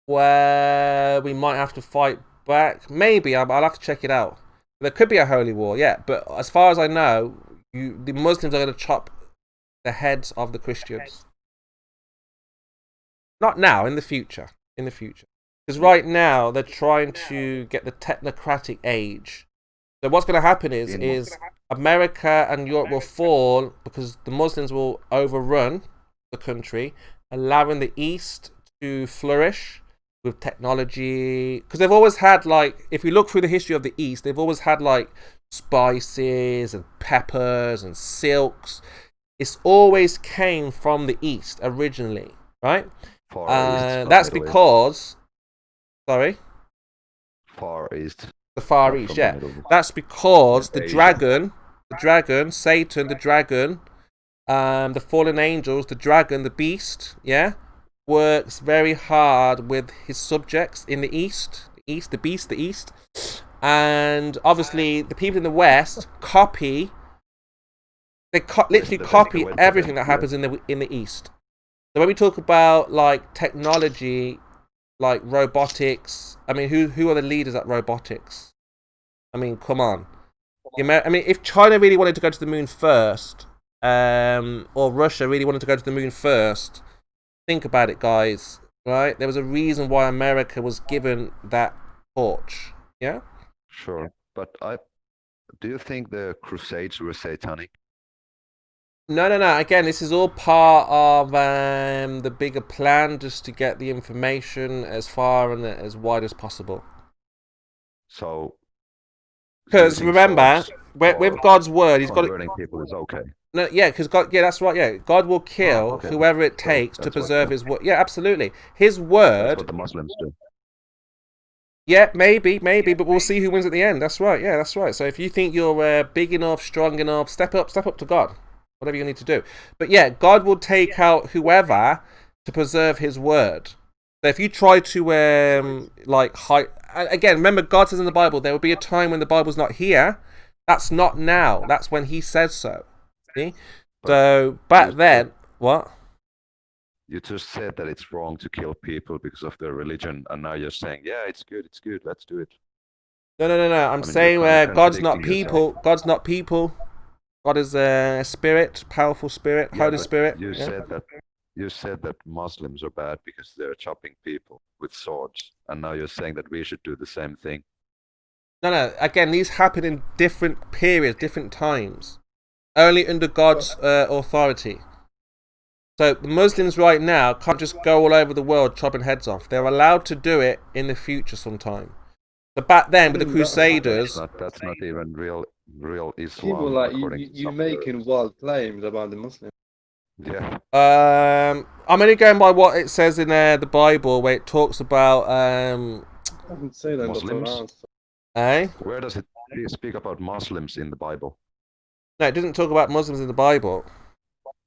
where we might have to fight back. Maybe I'll have to check it out. There could be a holy war, yeah. But as far as I know, the Muslims are going to chop the heads of the Christians. Not now. In the future. Because right now they're trying to get the technocratic age. So what's going to happen is America and Europe will fall because the Muslims will overrun the country, allowing the East to flourish with technology. Because they've always had, like, if you look through the history of the East, they've always had, like, spices and peppers and silks. It's always came from the East originally, right? That's because Sorry? Far East. The Far Not East, from the yeah. middle. That's because Yeah, the Asia. dragon, Satan, the dragon, the fallen angels, the dragon, the beast, yeah, works very hard with his subjects in the East. The East. And obviously, the people in the West copy. They literally copy everything that happens in the East. So when we talk about like technology, like robotics, I mean, who are the leaders at robotics? I mean, come on. I mean, if China really wanted to go to the moon first, or Russia really wanted to go to the moon first, think about it, guys. Right? There was a reason why America was given that torch. Yeah. Sure, but do you think the Crusades were satanic? No. Again, this is all part of the bigger plan, just to get the information as far and as wide as possible. So, because remember, with God's word, He's got burning people is okay. No, yeah, because God, yeah, that's right. Yeah, God will kill whoever it takes to preserve His word. Yeah, absolutely. His word. That's what the Muslims do. Yeah, maybe, but we'll see who wins at the end. That's right. Yeah, that's right. So if you think you're big enough, strong enough, step up to God. Whatever you need to do. But yeah, God will take out whoever to preserve His word. So if you try to like hide, again, remember God says in the Bible there will be a time when the Bible's not here. That's not now. That's when He says so. See? So back then, what? You just said that it's wrong to kill people because of their religion, and now you're saying, yeah, it's good, let's do it. No. I'm saying God's not people. God's not people. God is a spirit, powerful spirit, Yeah, Holy Spirit. You said that Muslims are bad because they're chopping people with swords, and now you're saying that we should do the same thing. No. Again, these happen in different periods, different times, only under God's authority. So the Muslims right now can't just go all over the world chopping heads off. They're allowed to do it in the future sometime. But back then with the Crusaders, that's not even real Islam. People like you making wild claims about the Muslims. Yeah. I'm only going by what it says in the Bible, where it talks about I didn't say that. Muslims. Eh? Where does it speak about Muslims in the Bible? No, it doesn't talk about Muslims in the Bible.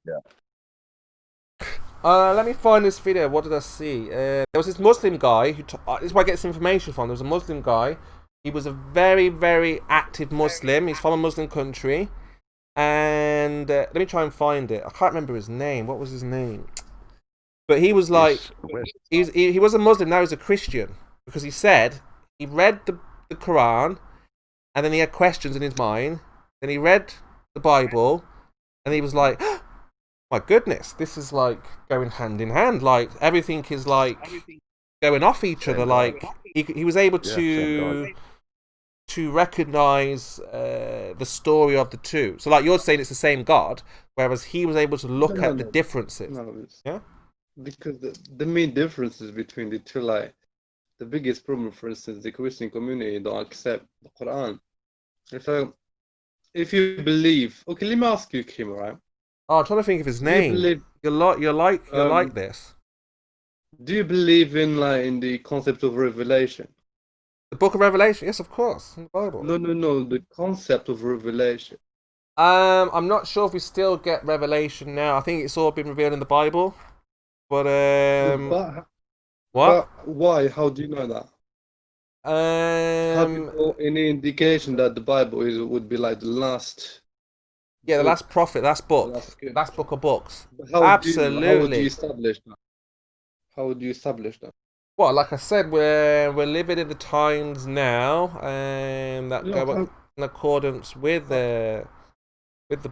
Yeah. Let me find this video. What did I see? There was this Muslim guy who. This is where I get this information from. There was a Muslim guy. He was a very, very active Muslim. He's from a Muslim country. And let me try and find it. I can't remember his name. What was his name? But he was like, he was a Muslim. Now he's a Christian, because he said he read the Quran, and then he had questions in his mind. Then he read the Bible, and he was like, oh, my goodness, this is like going hand in hand. Like everything is like going off each other. Like he was able to recognize the story of the two. So like you're saying it's the same God, whereas he was able to look at the differences. Yeah, because the main differences between the two, like the biggest problem, for instance, the Christian community don't accept the Quran. If you believe, okay, let me ask you, Kim, right? Oh, I'm trying to think of his name. You're like this. Do you believe in the concept of revelation? The Book of Revelation, yes, of course, in the Bible. No, the concept of revelation. I'm not sure if we still get revelation now. I think it's all been revealed in the Bible. But what? But why? How do you know that? Have you got any indication that the Bible would be like the last? Yeah, the last prophet, last book, last book of books. How Absolutely. How would you establish that? How would you establish that? Well, like I said, we're living in the times now, that go in accordance with the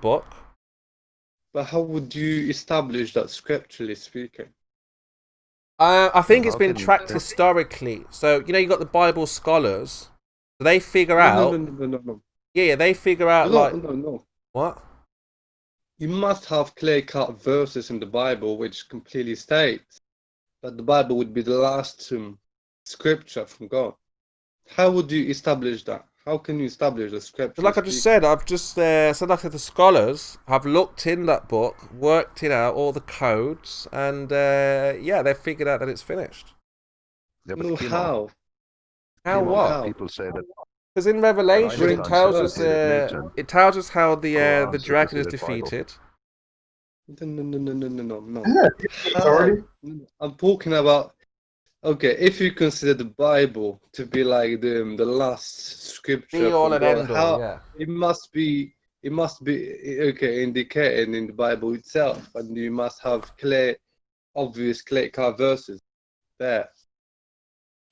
book. But how would you establish that, scripturally speaking? I think it's been tracked historically. So you got the Bible scholars. So they figure out. No. Yeah, they figure out No. What? You must have clear-cut verses in the Bible which completely states that the Bible would be the last scripture from God. How would you establish that? How can you establish the scripture? Like I just said, I've just said like the scholars have looked in that book, worked it out, all the codes, and yeah, they've figured out that it's finished. Yeah, but No, Kimo, how? How Kimo, what? people say that Because in Revelation it Einstein tells us substituted nature. it tells us how the Quran dragon is superseded Bible. defeated. No. Isn't that people's authority? I'm talking about. Okay, if you consider the Bible to be like the last scripture Be all from and God, end all, how yeah. it must be okay indicated in the Bible itself, and you must have obvious clear-cut verses there.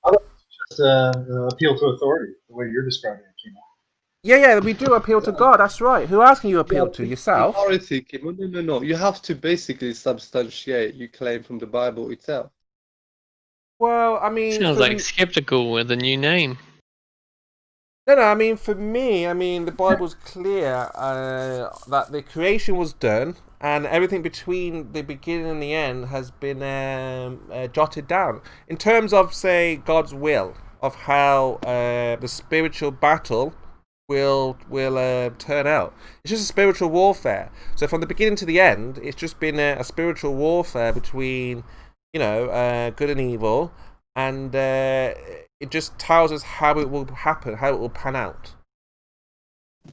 Just appeal to authority, the way you're describing it, Kimo. Yeah, we do appeal to God. That's right. Who else can you appeal to? Yeah, Yourself? authority, Kim. No. You have to basically substantiate your claim from the Bible itself. Well, I mean, Sounds like skeptical with a new name. No, I mean, for me, the Bible's clear that the creation was done, and everything between the beginning and the end has been jotted down. In terms of, say, God's will, of how the spiritual battle will turn out. It's just a spiritual warfare. So from the beginning to the end, it's just been a spiritual warfare between, good and evil, and it just tells us how it will happen, how it will pan out.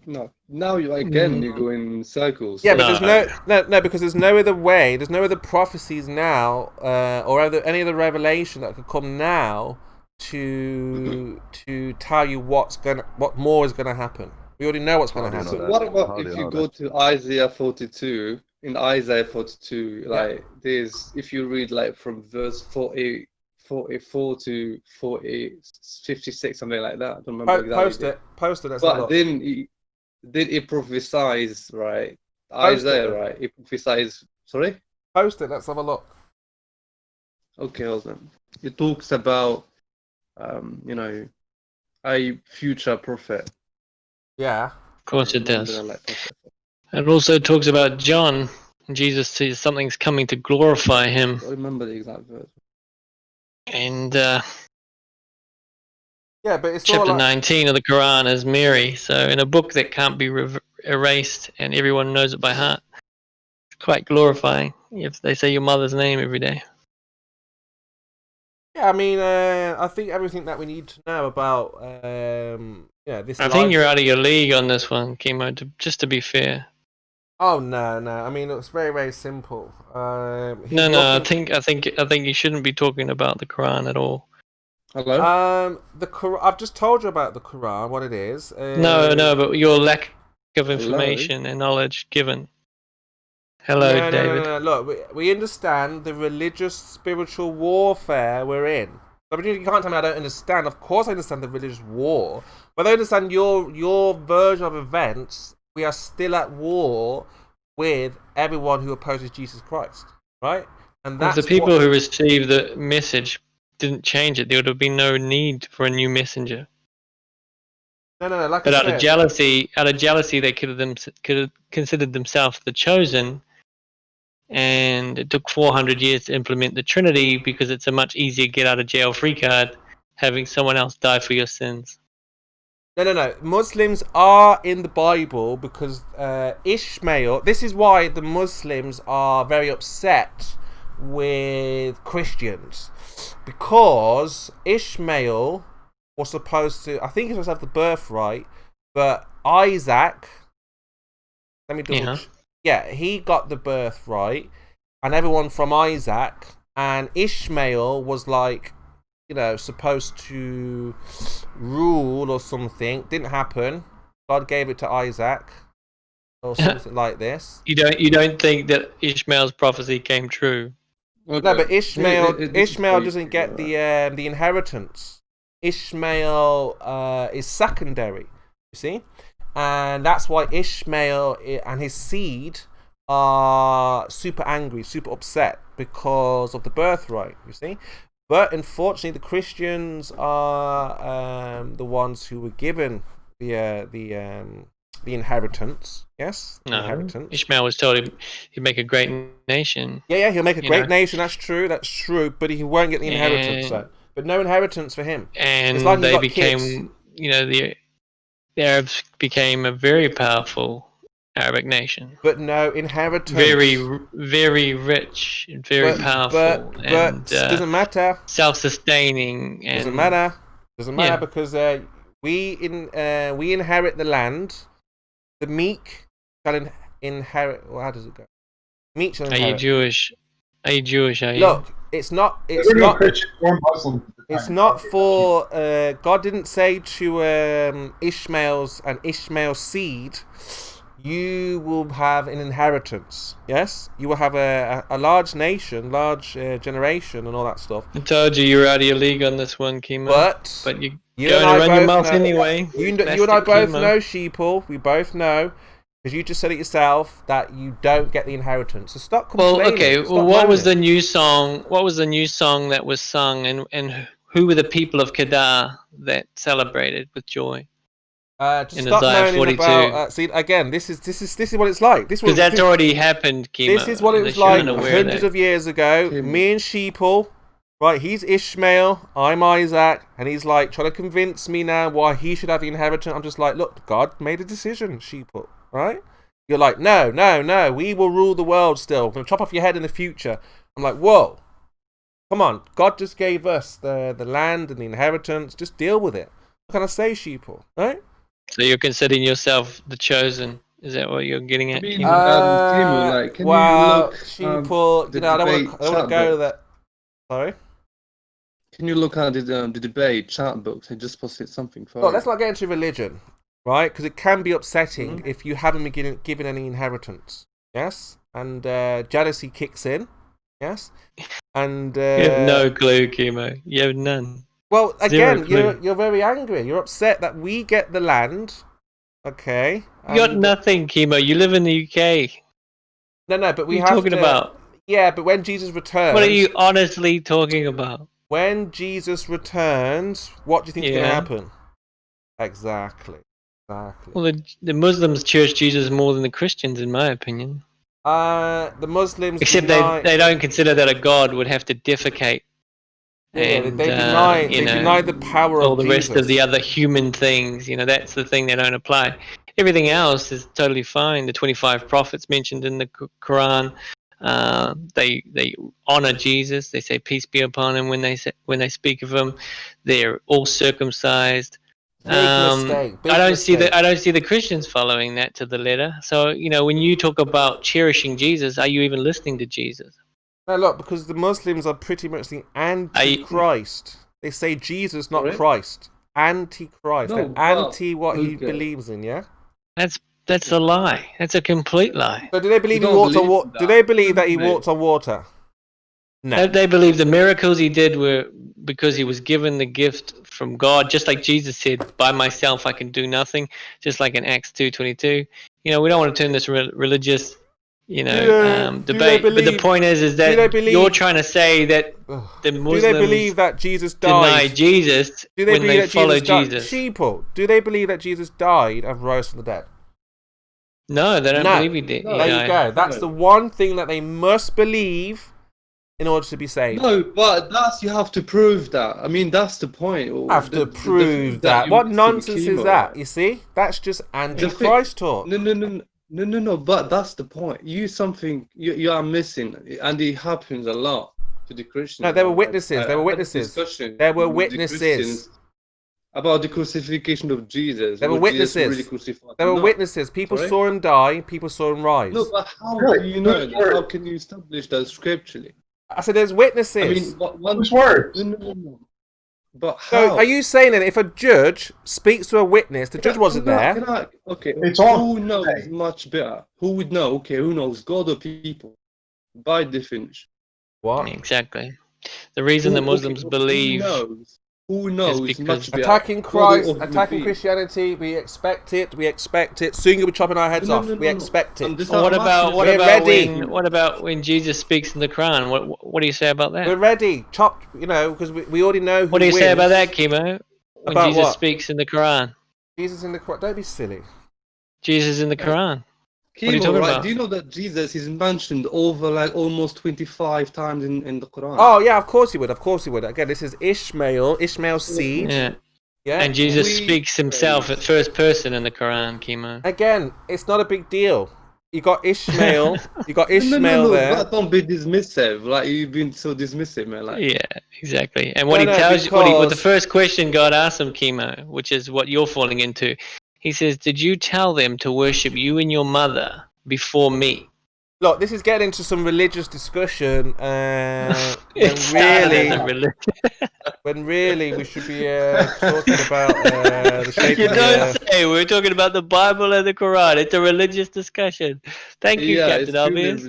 No, now you go in circles. Yeah, but there's no, because there's no other way. There's no other prophecies now, or any other revelation that could come now to tell you what more is gonna happen. We already know what's gonna happen. So what about if you go to Isaiah 42? In Isaiah 42, there's, if you read from verse 44 to 56, something like that. I don't remember exactly. Post it. But then it prophesies, right? Isaiah, right? It prophesies. Sorry. Post it. Let's have a look. Okay, hold on. It talks about, a future prophet. Yeah. Of course it does. It also talks about John. Jesus says something's coming to glorify him. I don't remember the exact verse. And yeah, but it's chapter 19 of the Quran is Mary. So in a book that can't be erased and everyone knows it by heart, it's quite glorifying if they say your mother's name every day. Yeah, I think everything that we need to know about this. I think you're out of your league on this one, Kimo. Just to be fair. Oh no! It's very, very simple. I think you shouldn't be talking about the Quran at all. Hello. The Quran. I've just told you about the Quran, what it is. No, but your lack of information and knowledge given. Hello, David. No. Look, we understand the religious, spiritual warfare we're in. You can't tell me I don't understand. Of course, I understand the religious war, but I understand your version of events. We are still at war with everyone who opposes Jesus Christ, right? And that's if the people who received the message didn't change it, there would have been no need for a new messenger. No. But out of jealousy, they could have considered themselves the chosen, and it took 400 years to implement the Trinity because it's a much easier get out of jail free card having someone else die for your sins. No. Muslims are in the Bible because Ishmael. This is why the Muslims are very upset with Christians, because Ishmael was supposed to. I think he was supposed to have the birthright, but Isaac. Let me double. Yeah, he got the birthright, and everyone from Isaac, and Ishmael was supposed to rule or something. Didn't happen. God gave it to Isaac or something like this. You don't think that Ishmael's prophecy came true? Okay. No, but Ishmael doesn't get the inheritance. Ishmael is secondary. You see, and that's why Ishmael and his seed are super angry, super upset because of the birthright. You see. But unfortunately, the Christians are the ones who were given the inheritance. Yes, no. Inheritance. Ishmael was told he'd make a great nation. Yeah, he'll make a great nation. That's true. But he won't get the inheritance. But no inheritance for him. And they became, the Arabs became a very powerful Arabic nation. But no inheritance. Very rich, and very powerful, and doesn't matter. Self-sustaining. And Doesn't matter. Doesn't matter because we inherit the land. The meek shall inherit. Well, how does it go? Meek shall inherit. Are you Jewish? Are you Jewish? Are you? Look, it's not. It's not. Christian or Muslim. It's not for. God didn't say to Ishmael's and Ishmael's seed, you will have an inheritance. Yes, you will have a large nation, large generation, and all that stuff. I told you you're out of your league on this one, Kimo. But you and I run your mouth know, anyway. You and I both know, Sheeple. We both know. Because you just said it yourself that you don't get the inheritance. So stop complaining. Well, okay. Well, what was the new song? What was the new song that was sung, and who were the people of Kedar that celebrated with joy? In Isaiah 42. About, see, again, this is what it's like. Because that's already happened, Kimo. This is what it was like hundreds of years ago. Me and Sheeple, right? He's Ishmael, I'm Isaac, and he's like trying to convince me now why he should have the inheritance. I'm just like, look, God made a decision, Sheeple. Right? You're like, no, we will rule the world still. We're going to chop off your head in the future. I'm like, whoa. Come on. God just gave us the land and the inheritance. Just deal with it. What can I say, Sheeple? Right? So you're considering yourself the chosen. Is that what you're getting at? Sheeple, I don't want to go to that. Sorry? Can you look at the debate chat books and just post something for Look, let's not get into religion. Right, because it can be upsetting if you haven't been given any inheritance. Yes, and jealousy kicks in. Yes, and you have no clue, Kimo. You have none. Well, again, you're very angry. You're upset that we get the land. Okay, you got nothing, Kimo. You live in the UK. No, but we what are you have talking about? Yeah, but when Jesus returns, what are you honestly talking about? When Jesus returns, what do you think is going to happen? Exactly. Well, the Muslims church Jesus more than the Christians, in my opinion. The Muslims, except they don't consider that a god would have to defecate. Yeah, and, they deny the power all of the Jesus. rest of the other human things. That's the thing they don't apply. Everything else is totally fine. The 25 prophets mentioned in the Quran, they honor Jesus. They say peace be upon him when they speak of him. They're all circumcised. I don't see the Christians following that to the letter. So when you talk about cherishing Jesus, are you even listening to Jesus? No, look, because the Muslims are pretty much the anti-Christ. They say Jesus, not Christ. Anti-Christ. They're anti what he believes in. Yeah. That's a lie. That's a complete lie. So do they believe he walked on water? Do they believe that he walked on water? No. They believe the miracles he did were because he was given the gift from God, just like Jesus said, by myself I can do nothing, just like in Acts 2:22. We don't want to turn this religious, debate. But the point is that you're trying to say that the Muslims do they believe that Jesus died? Deny Jesus when they follow Jesus. Sheeple, do they believe that Jesus died and rose from the dead? No, they don't believe he did. There you go. That's the one thing that they must believe in order to be saved. No, but you have to prove that. I mean, that's the point. Have to prove that. What nonsense is that? You see, that's just anti-Christ talk. No. But that's the point. You are missing, and it happens a lot to the Christians. No, there were witnesses. There were witnesses. There were witnesses about the crucifixion of Jesus. There were witnesses. There were witnesses. People saw him die. People saw him rise. No, but how do you know that? How can you establish that scripturally? I said there's witnesses. I mean, whose words? No. But how? So are you saying that if a judge speaks to a witness, the judge wasn't there? Who knows much better? Who would know? Okay, who knows? God or people? By definition. What? Exactly. The reason the Muslims believe. Who knows? Attacking Christ, attacking Christianity, we expect it. Soon you'll be chopping our heads off. We expect it. What about when Jesus speaks in the Quran? What do you say about that? We're ready. Chopped, because we already know who What do you wins. say about that, Kimo? When about Jesus what? speaks in the Quran. Jesus in the Quran. Don't be silly. Jesus in the Quran. Kimo, what are you talking about? Do you know that Jesus is mentioned over almost 25 times in the Quran? Oh yeah, of course he would. Again, this is Ishmael's seed. Yeah. Yeah. And Jesus speaks himself at first person in the Quran, Chemo. Again, it's not a big deal. You got Ishmael. You got Ishmael no, there. but don't be dismissive. Like, you've been so dismissive, man. Like, Yeah, exactly. And what he tells you, what the first question God asks him, Chemo, which is what you're falling into, he says, "Did you tell them to worship you and your mother before me?" Look, this is getting into some religious discussion. When really we should be talking about the shape You of don't say. We're talking about the Bible and the Quran. It's a religious discussion. Thank you, Captain Obvious.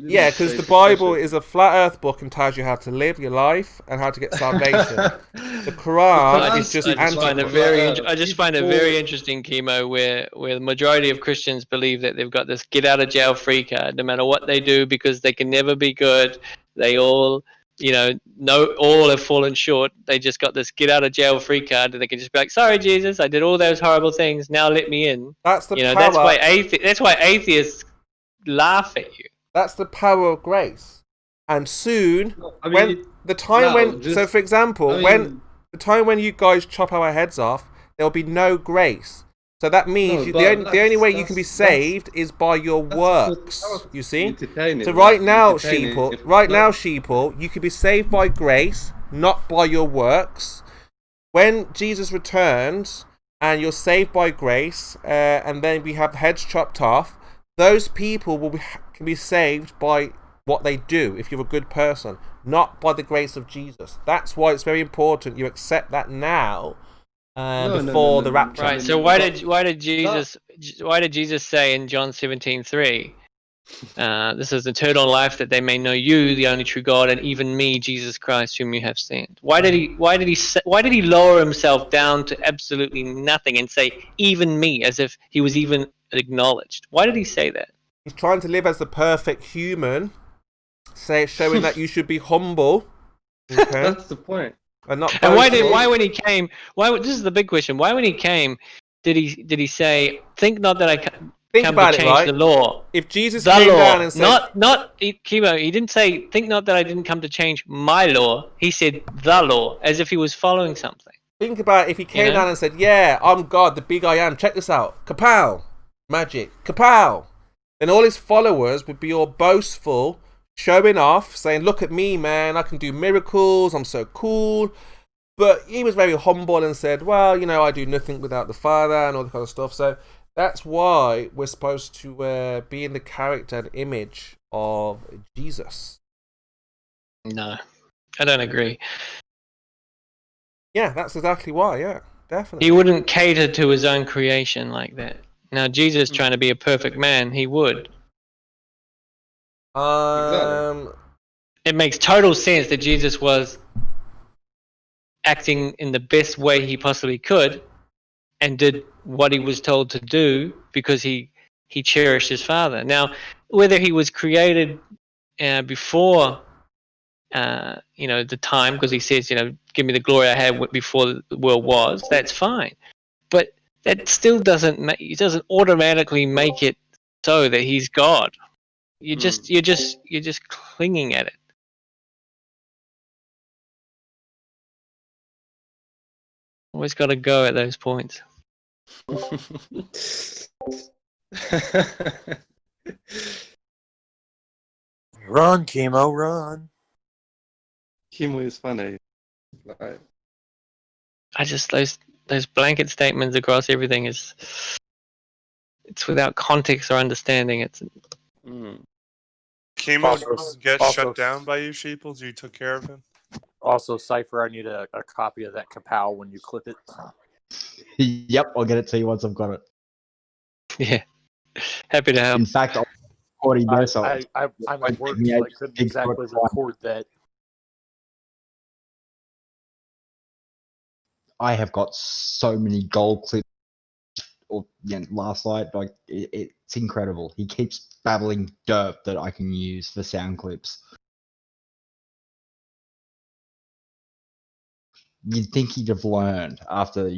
Yeah, because the Bible is a flat Earth book and tells you how to live your life and how to get salvation. The Quran is just I just find it very interesting, Chemo, where the majority of Christians believe that they've got this get out of jail free card, no matter what they do, because they can never be good. They all, all have fallen short. They just got this get out of jail free card, and they can just be like, "Sorry, Jesus, I did all those horrible things. Now let me in." That's the power. That's why atheists laugh at you. That's the power of grace. And soon, when the time when you guys chop our heads off, there'll be no grace. So that means the only way you can be saved is by your works. You see? So right now, sheeple, you can be saved by grace, not by your works. When Jesus returns and you're saved by grace, and then we have heads chopped off, those people can be saved by what they do if you're a good person, not by the grace of Jesus. That's why it's very important you accept that now. Before the rapture. Right. So why did Jesus say in John 17:3, "This is eternal life, that they may know you, the only true God, and even me, Jesus Christ, whom you have sent"? Why did he lower himself down to absolutely nothing and say "even me," as if he was even acknowledged? Why did he say that? He's trying to live as the perfect human, showing that you should be humble. Okay? That's the point. And why when he came? This is the big question. Why when he came, did he say, "Think not that I come to change the law"? If Jesus came down and said, Chemo, he didn't say, "Think not that I didn't come to change my law." He said the law, as if he was following something. Think about if he came down and said, "Yeah, I'm God, the big I am. Check this out. Kapow! Magic. Kapow!" Then all his followers would be all boastful, showing off, saying, "Look at me, man, I can do miracles, I'm so cool." But he was very humble and said, "Well, I do nothing without the Father," and all that kind of stuff. So that's why we're supposed to be in the character and image of Jesus. No, I don't agree. Yeah, that's exactly why, yeah, definitely. He wouldn't cater to his own creation like that. Now, Jesus trying to be a perfect man, he would. It makes total sense that Jesus was acting in the best way he possibly could and did what he was told to do because he cherished his Father. Now, whether he was created before the time, because he says, "Give me the glory I had before the world was," that's fine. But that still doesn't automatically make it so that he's God. You're just clinging at it. Always got to go at those points. Run, Chemo, run. Chemo is funny. Right. I just those blanket statements across everything it's without context or understanding. It's. Chemo get shut down by you, Sheeples? You took care of him? Also, Cypher, I need a copy of that kapow when you clip it. Yep, I'll get it to you once I've got it. Yeah. Happy to help. In fact, I'm recording this. I'm at work, so I couldn't exactly record that. I have got so many gold clips last night. Like it's incredible. He keeps babbling dirt that I can use for sound clips. You'd think he'd have learned after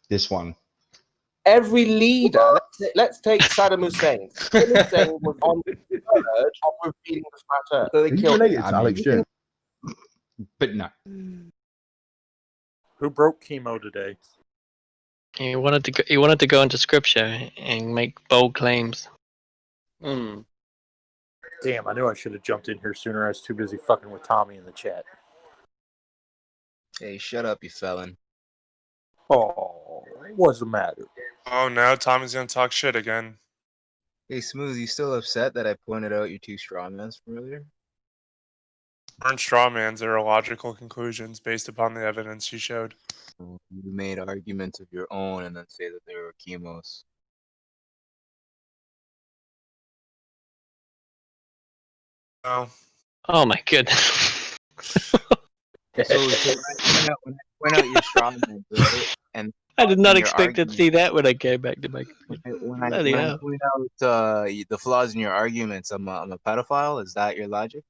this one. Every leader, let's take Saddam Hussein. Saddam Hussein was on the verge of revealing the flat Earth. So they killed him. But no. Who broke Chemo today? He wanted to go into scripture and make bold claims. Mm. Damn, I knew I should have jumped in here sooner. I was too busy fucking with Tommy in the chat. Hey, shut up, you felon. Oh, what's the matter? Oh, now Tommy's gonna talk shit again. Hey, Smooth, you still upset that I pointed out your two strawmans from earlier? Burn strawmans are illogical conclusions based upon the evidence you showed. You made arguments of your own and then say that they were chemos. Oh. Oh my goodness. So when I point out your strawmans, right? And I did not your expect to argument- see that when I came back to my. when I Bloody hell. point out the flaws in your arguments, I'm a pedophile. Is that your logic?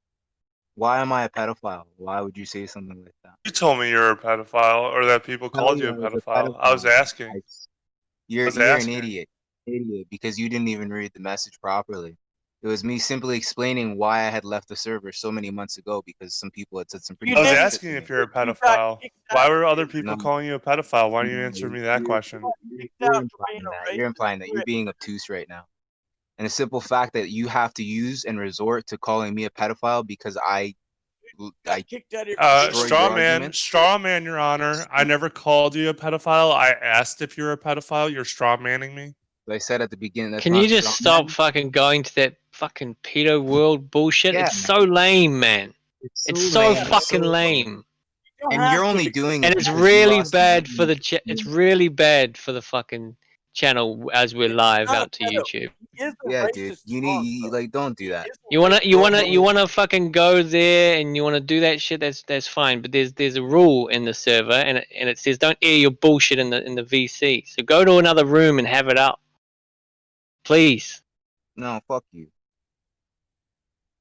Why am I a pedophile? Why would you say something like that? You told me you're a pedophile, or that people called you a I was a pedophile. I was asking. You're was an asking. idiot, because you didn't even read the message properly. It was me simply explaining why I had left the server so many months ago because some people had said some pretty. I was bad shit asking to if me. you're a pedophile. Why were other people No. calling you a pedophile? Why don't you answer me that question? You're implying that you're being obtuse right now. And the simple fact that you have to use and resort to calling me a pedophile because I straw man, Your Honor. I never called you a pedophile. I asked if you're a pedophile. You're straw manning me. I said at the beginning. That's Can not you just straw stop fucking going to that fucking pedo world bullshit? Yeah, It's so lame, man. It's so lame. It's fucking so lame. And you're only doing it And it's because you really lost bad your for the it's really bad for the fucking channel as we're live out to YouTube. Yeah, dude. You like don't do that. You wanna fucking go there and you wanna do that shit. That's fine. But there's a rule in the server and it says don't air your bullshit in the VC. So go to another room and have it up, please. No, fuck you.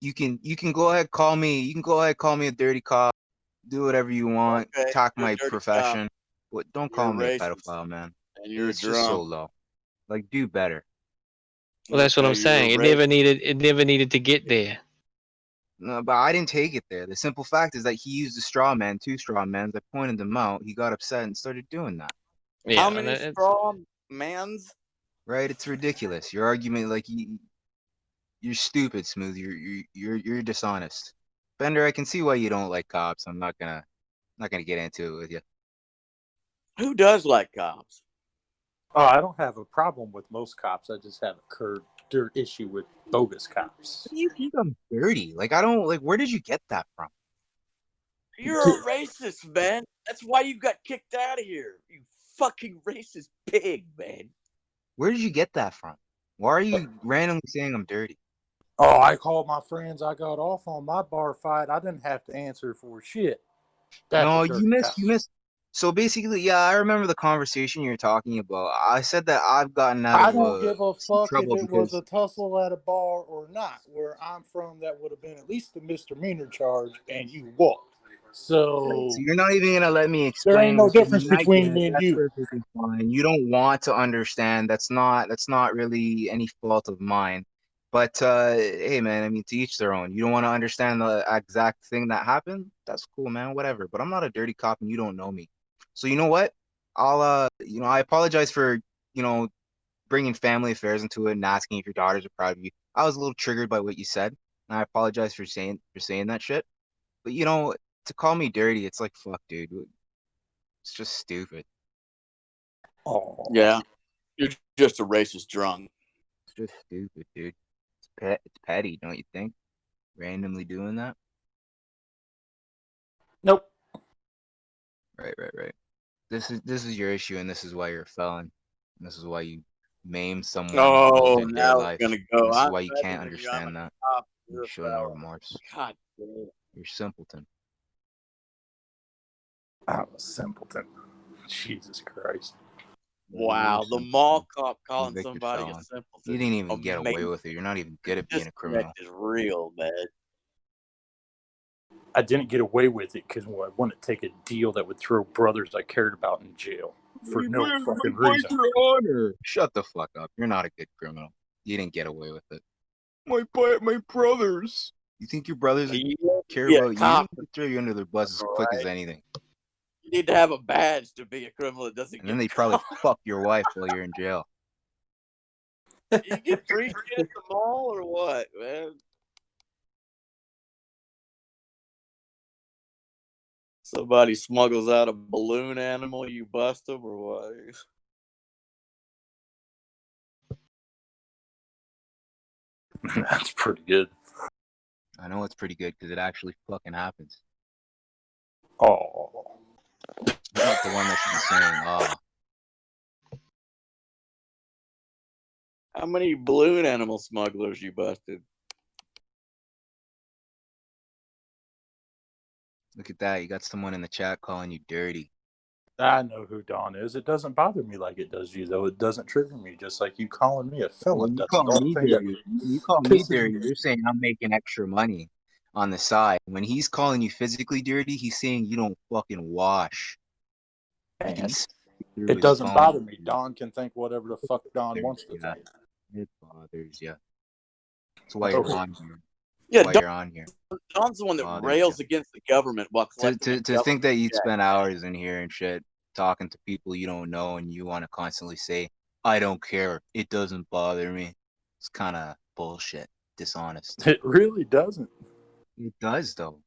You can go ahead call me. You can go ahead call me a dirty cop. Do whatever you want. Okay, Talk you're a my dirty profession. But don't You're call me a racist. pedophile, man. And you're It's just so drunk. low. Like do better. Well, that's what I'm saying. It never needed to get there. No, but I didn't take it there. The simple fact is that he used a straw man, two straw mans. I pointed them out. He got upset and started doing that. Yeah, How many straw mans? Right? It's ridiculous. Your argument, like you're stupid, Smooth. You're dishonest. Bender, I can see why you don't like cops. I'm not gonna get into it with you. Who does like cops? Oh, I don't have a problem with most cops. I just have a dirt issue with bogus cops. You think I'm dirty? Like I don't like. Where did you get that from? You're a racist, man. That's why you got kicked out of here. You fucking racist pig, man. Where did you get that from? Why are you randomly saying I'm dirty? Oh, I called my friends. I got off on my bar fight. I didn't have to answer for shit. That's No, a dirty you missed. So basically, yeah, I remember the conversation you're talking about. I said that I've gotten out I of don't give a fuck if trouble it was because a tussle at a bar or not. Where I'm from, that would have been at least a misdemeanor charge, and you walked. So you're not even gonna let me explain. there ain't no this, and difference I between get it. me and That's you. perfectly fine. You don't want to understand. That's not really any fault of mine. But hey, man, I mean, to each their own. You don't want to understand the exact thing that happened. That's cool, man. Whatever. But I'm not a dirty cop, and you don't know me. So you know what? I'll I apologize for bringing family affairs into it and asking if your daughters are proud of you. I was a little triggered by what you said, and I apologize for saying that shit. But to call me dirty, it's like fuck, dude. It's just stupid. Oh yeah, you're just a racist drunk. It's just stupid, dude. It's petty, don't you think? Randomly doing that. Nope. Right. This is your issue, and this is why you're a felon. And this is why you maim someone. Oh, in their now life. we're gonna go. This is I'm why you better can't than you. understand I'm a that. cop. You You're a show no felon. remorse. God damn it. You're simpleton. I'm a simpleton. Jesus Christ. Wow, the mall cop calling somebody a simpleton. You didn't even get away with it. You're not even good at being a criminal. Is real, man. I didn't get away with it because I wanted to take a deal that would throw brothers I cared about in jail for no fucking reason. Shut the fuck up. You're not a good criminal. You didn't get away with it. My brothers. You think your brothers care about you? They'll throw you under their bus as quick as anything. need to have a badge to be a criminal that doesn't And then get they probably caught. fuck your wife while you're in jail. You get free shit at the mall or what, man? Somebody smuggles out a balloon animal, you bust them or what? That's pretty good. I know it's pretty good because it actually fucking happens. Oh. I'm not the one that should be saying, oh. How many balloon animal smugglers you busted? Look at that. You got someone in the chat calling you dirty. I know who Don is. It doesn't bother me like it does you, though. It doesn't trigger me, just like you calling me a felon. When you That's call the only me thing that dirty, you call me pisses dirty, me you're saying I'm making extra money on the side. When he's calling you physically dirty, he's saying you don't fucking wash. You can And see through it his doesn't phone. bother me. Don can think whatever the fuck Don wants to Yeah, think. it bothers you. That's why Oh. you're on here. Yeah, Why you're on here. Don's the one that Bothers rails you. against the government while collecting To think that you'd check. spend hours in here and shit talking to people you don't know and you want to constantly say, I don't care. It doesn't bother me. It's kind of bullshit. Dishonest. It really doesn't. It does, though.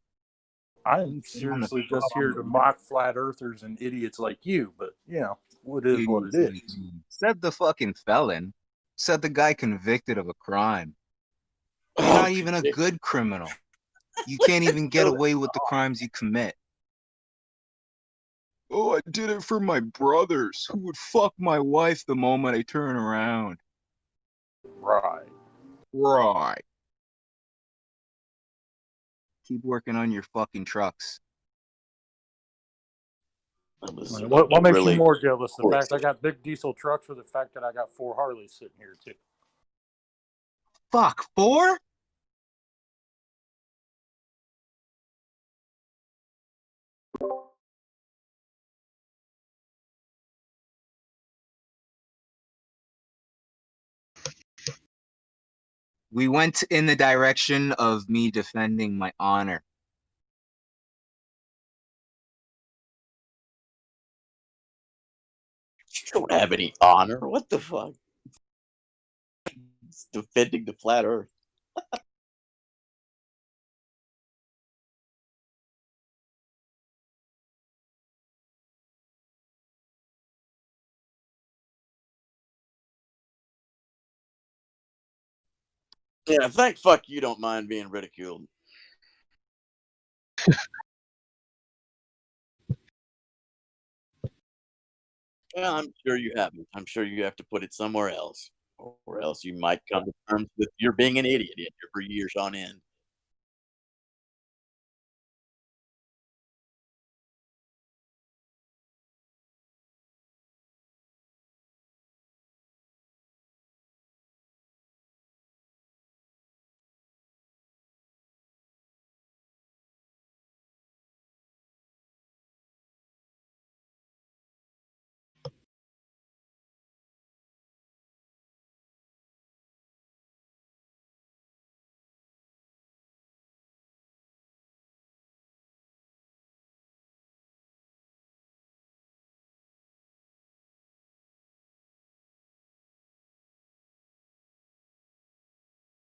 I'm seriously just here to mock flat earthers and idiots like you, but, you know, it is what it is. Said the fucking felon. Said the guy convicted of a crime. You're Oh, not even a good criminal. You can't even get away with the crimes you commit. Oh, I did it for my brothers who would fuck my wife the moment I turn around. Right. Right. Keep working on your fucking trucks. What makes you more jealous? The fact I got big diesel trucks or the fact that I got 4 Harleys sitting here, too? Fuck, 4? We went in the direction of me defending my honor. You don't have any honor. What the fuck? It's defending the flat earth. Yeah, thank fuck you don't mind being ridiculed. Well, I'm sure you haven't. I'm sure you have to put it somewhere else, or else you might come to terms with you're being an idiot for years on end.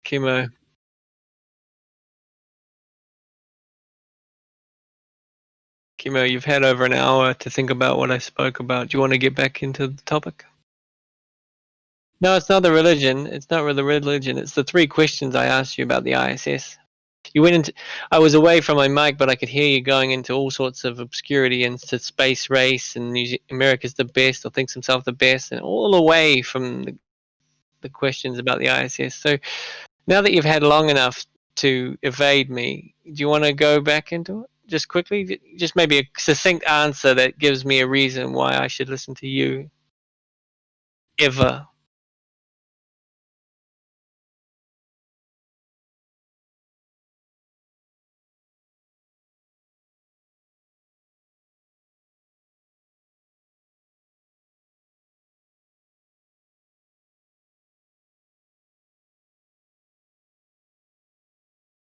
Chemo. Chemo, you've had over an hour to think about what I spoke about. Do you want to get back into the topic? No, it's not the religion. It's not the religion. It's the 3 questions I asked you about the ISS. You went into. I was away from my mic, but I could hear you going into all sorts of obscurity and to space race and America's the best or thinks himself the best, and all away from the questions about the ISS. So now that you've had long enough to evade me, do you want to go back into it? Just quickly, just maybe a succinct answer that gives me a reason why I should listen to you. Ever.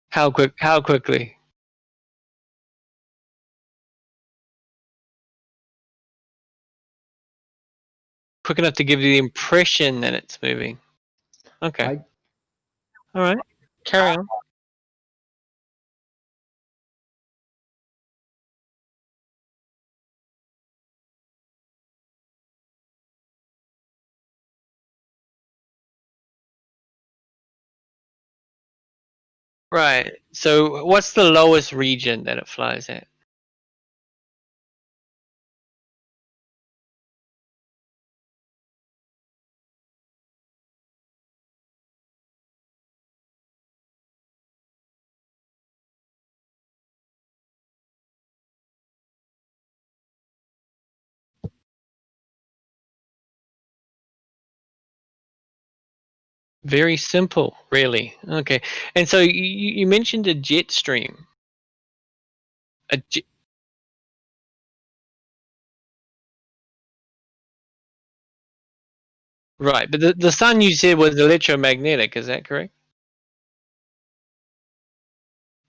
How quickly? quick enough to give you the impression that it's moving. Okay. All right. Carry on. Right. So what's the lowest region that it flies at? Very simple, really. Okay. And so you mentioned a jet stream. A jet. Right, but the sun you said was electromagnetic, is that correct?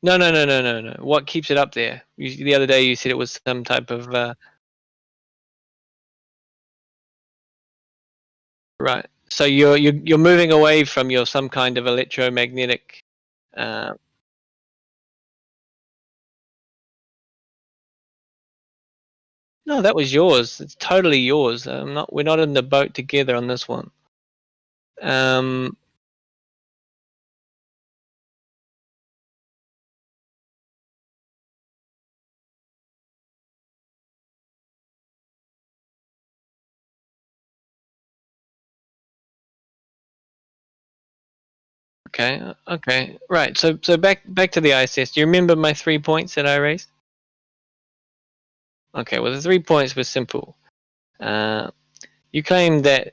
No, no, no, no, no, no. What keeps it up there? The other day you said it was some type of right. So you're moving away from your some kind of electromagnetic. No, that was yours. It's totally yours. We're not in the boat together on this one. Okay, okay, right. So back to the ISS. Do you remember my 3 points that I raised? Okay, well the 3 points were simple. You claim that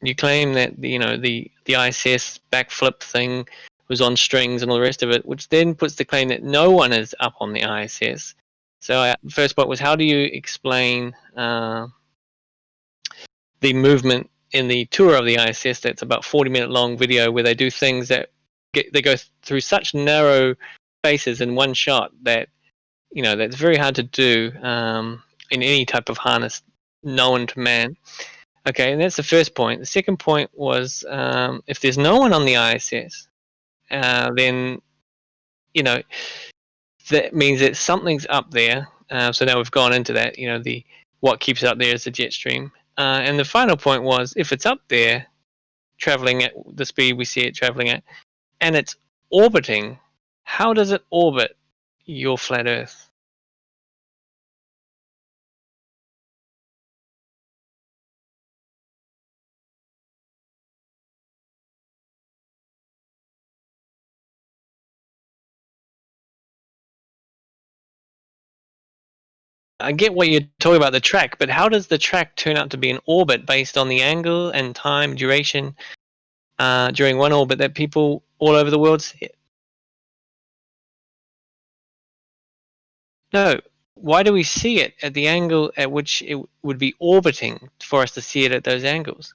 the ISS backflip thing was on strings and all the rest of it, which then puts the claim that no one is up on the ISS. So first point was, how do you explain the movement in the tour of the ISS? That's about 40-minute long video where they do things that they go through such narrow spaces in one shot that that's very hard to do in any type of harness known to man. Okay, and that's the first point. The second point was, if there's no one on the ISS, then that means that something's up there. So now we've gone into that. What keeps it up there is the jet stream. And the final point was, if it's up there, traveling at the speed we see it traveling at, and it's orbiting, how does it orbit your flat Earth? I get what you're talking about, the track, but how does the track turn out to be an orbit based on the angle and time duration during one orbit that people all over the world see it? No. Why do we see it at the angle at which it would be orbiting for us to see it at those angles?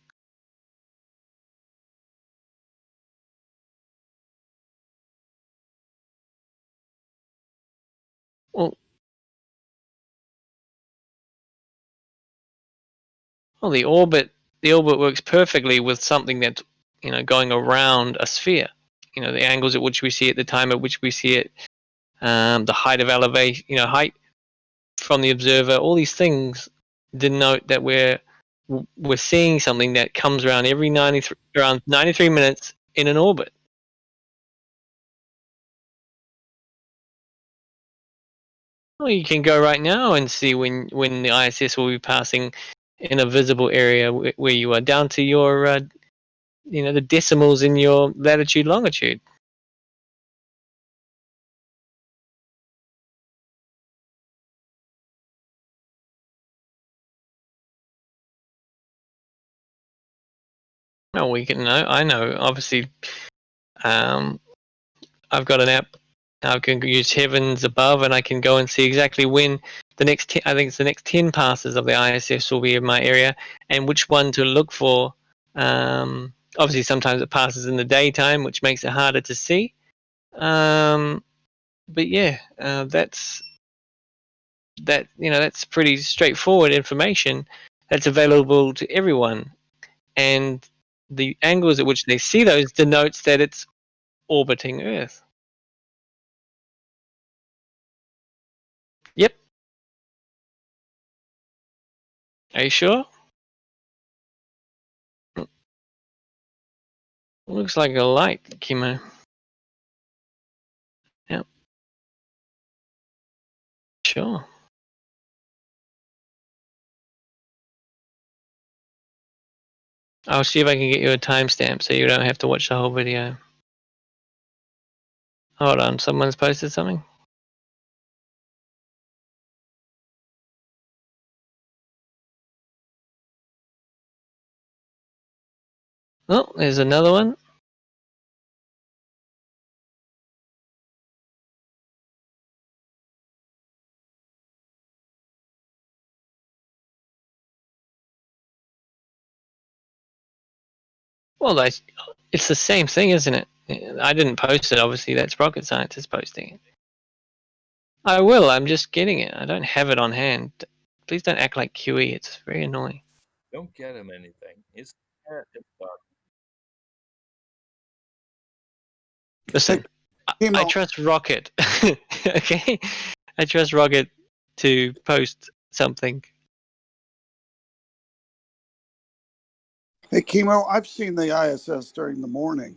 Well, the orbit works perfectly with something that's going around a sphere. The angles at which we see it, the time at which we see it, the height of elevation, height from the observer. All these things denote that we're seeing something that comes around around 93 minutes in an orbit. Well, you can go right now and see when the ISS will be passing in a visible area where you are down to your, the decimals in your latitude, longitude. No, we can know. I know. Obviously, I've got an app. I can use Heavens Above, and I can go and see exactly when the next. I think it's the next 10 passes of the ISS will be in my area, and which one to look for. Obviously, sometimes it passes in the daytime, which makes it harder to see. But yeah, that's pretty straightforward information. that's available to everyone. And the angles at which they see those denotes that it's orbiting Earth. Yep. Are you sure? Looks like a light, Chemo. Yep. Sure. I'll see if I can get you a timestamp so you don't have to watch the whole video. Hold on, someone's posted something? Oh, there's another one. Well, it's the same thing, isn't it? I didn't post it, obviously. That's rocket scientists posting it. I will, I'm just getting it. I don't have it on hand. Please don't act like QE, it's very annoying. Don't get him anything. It's Listen, I trust Rocket. Okay? I trust Rocket to post something. Hey, Chemo, I've seen the ISS during the morning.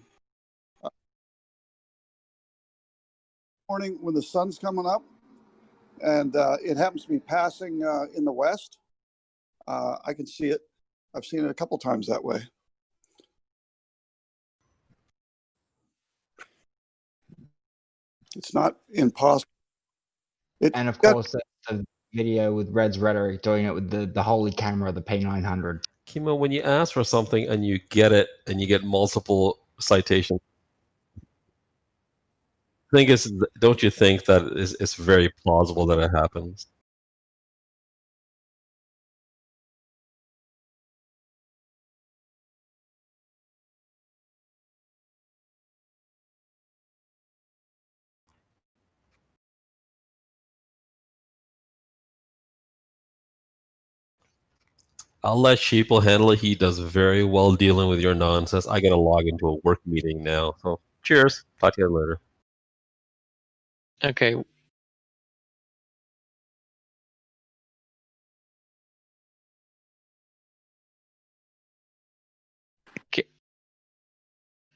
Morning when the sun's coming up, and it happens to be passing in the west. I can see it. I've seen it a couple times that way. It's not impossible. And of course, the video with Red's rhetoric doing it with the holy camera, the P900. Kimo, when you ask for something and you get it, and you get multiple citations, don't you think that it's very plausible that it happens? I'll let Sheeple handle it. He does very well dealing with your nonsense. I gotta log into a work meeting now. So cheers. Talk to you later. Okay.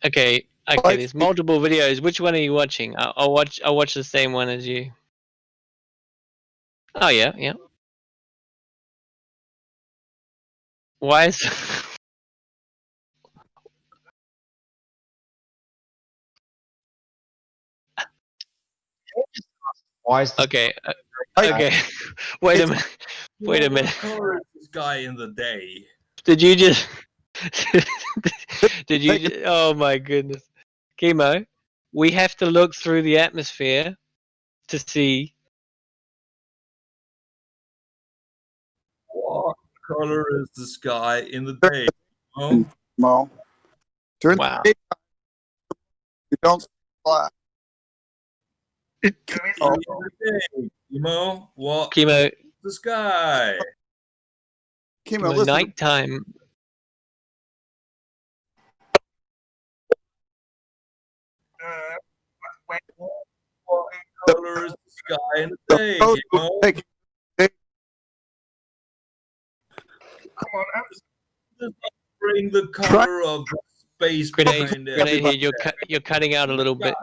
Okay, there's multiple videos. Which one are you watching? I'll watch the same one as you. Oh yeah, yeah. Why is Why is okay? Okay. Wait a minute. Wait a minute. What color is this guy in the day? Did you just? Did you? Just, oh my goodness, Chemo. We have to look through the atmosphere to see. What color is this guy in the day? Mo. During wow. the daytime, you don't see black. Chemo, what? Chemo. This guy. Chemo, listen. Nighttime. What color is this guy in the day? Chemo? Come on, just bring the color of the space behind Grenade here. You're cutting out a little bit.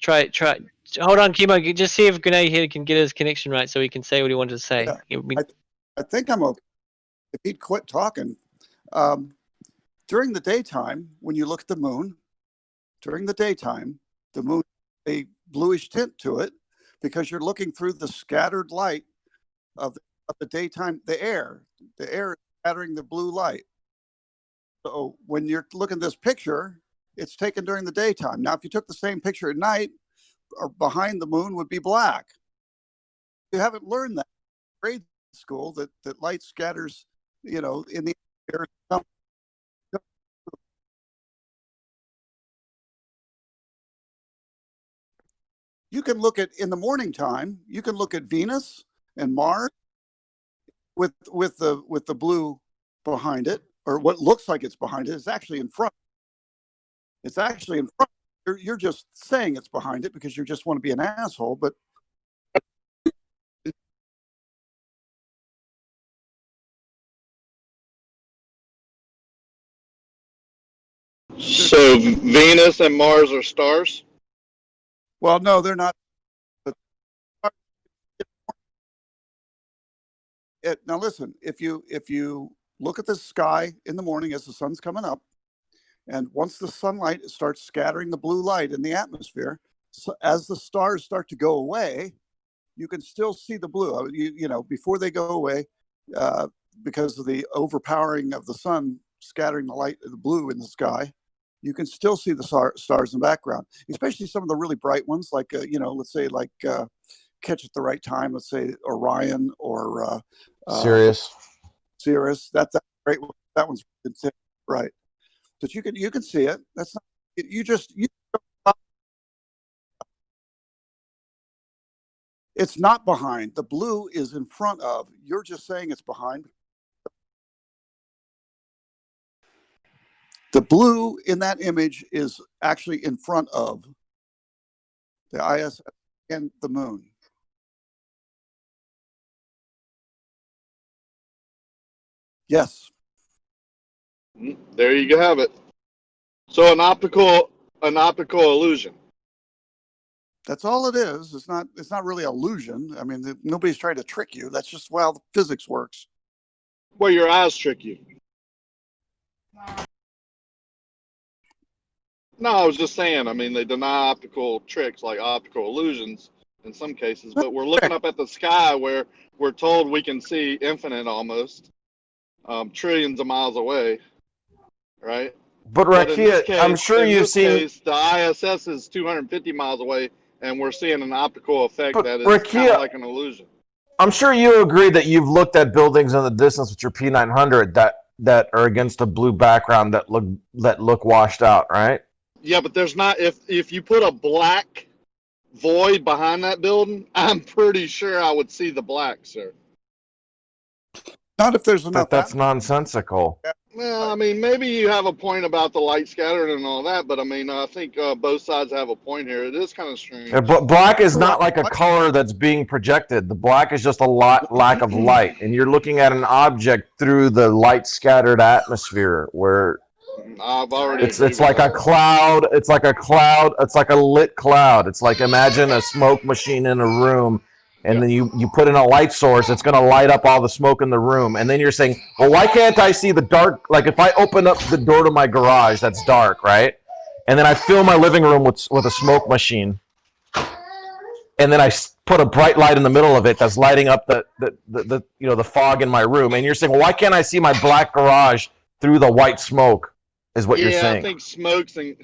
Try. Hold on, Chemo. Just see if Grenade here can get his connection right, so he can say what he wanted to say. Yeah, I think I'm okay. If he'd quit talking. During the daytime, when you look at the moon, during the daytime, the moon has a bluish tint to it because you're looking through the scattered light of the daytime. The air is scattering the blue light. So when you're looking at this picture, it's taken during the daytime. Now, if you took the same picture at night, or behind the moon would be black. You haven't learned that in grade school that light scatters, in the air. You can look at, in the morning time, you can look at Venus and Mars with the blue behind it, or what looks like it's behind it, is actually in front. It's actually in front. You're just saying it's behind it because you just want to be an asshole, but So Venus and Mars are stars? well, no, they're not. Now listen, if you look at the sky in the morning as the sun's coming up, and once the sunlight starts scattering the blue light in the atmosphere, so as the stars start to go away, you can still see the blue. You know, before they go away, because of the overpowering of the sun scattering the light of the blue in the sky, you can still see the stars in the background, especially some of the really bright ones, like, you know, let's say like Catch at the Right Time, let's say Orion or Sirius. That's a great one. That one's right. But you can see it. That's not, it's not behind. The blue is in front of. You're just saying it's behind. The blue in that image is actually in front of the ISS and the moon. Yes. There you have it. So an optical illusion. That's all it is. It's not really illusion. I mean, nobody's trying to trick you. That's just how the physics works. Well, your eyes trick you. No, I was just saying, I mean, they deny optical tricks like optical illusions in some cases, but we're looking up at the sky where we're told we can see infinite almost, trillions of miles away, right? But Rakia, I'm sure you've seen... the ISS is 250 miles away, and we're seeing an optical effect that is Rakia, kind of like an illusion. I'm sure you agree that you've looked at buildings in the distance with your P900 that are against a blue background that look washed out, right? Yeah, but there's not, if you put a black void behind that building, I'm pretty sure I would see the black, sir. Not if there's enough. That's nonsensical. Well, I mean, maybe you have a point about the light scattering and all that, but I mean, I think both sides have a point here. It is kind of strange. Yeah, black is not like a color that's being projected. The black is just a lack of light, and you're looking at an object through the light scattered atmosphere where I've already it's like a cloud. It's like a cloud. It's like a lit cloud. It's like, imagine a smoke machine in a room, and then you put in a light source. It's going to light up all the smoke in the room, and then you're saying, well, why can't I see the dark? Like if I open up the door to my garage, that's dark, right? And then I fill my living room with a smoke machine, and then I put a bright light in the middle of it that's lighting up the fog in my room, and you're saying, well, why can't I see my black garage through the white smoke? Is what you're saying. Yeah, I think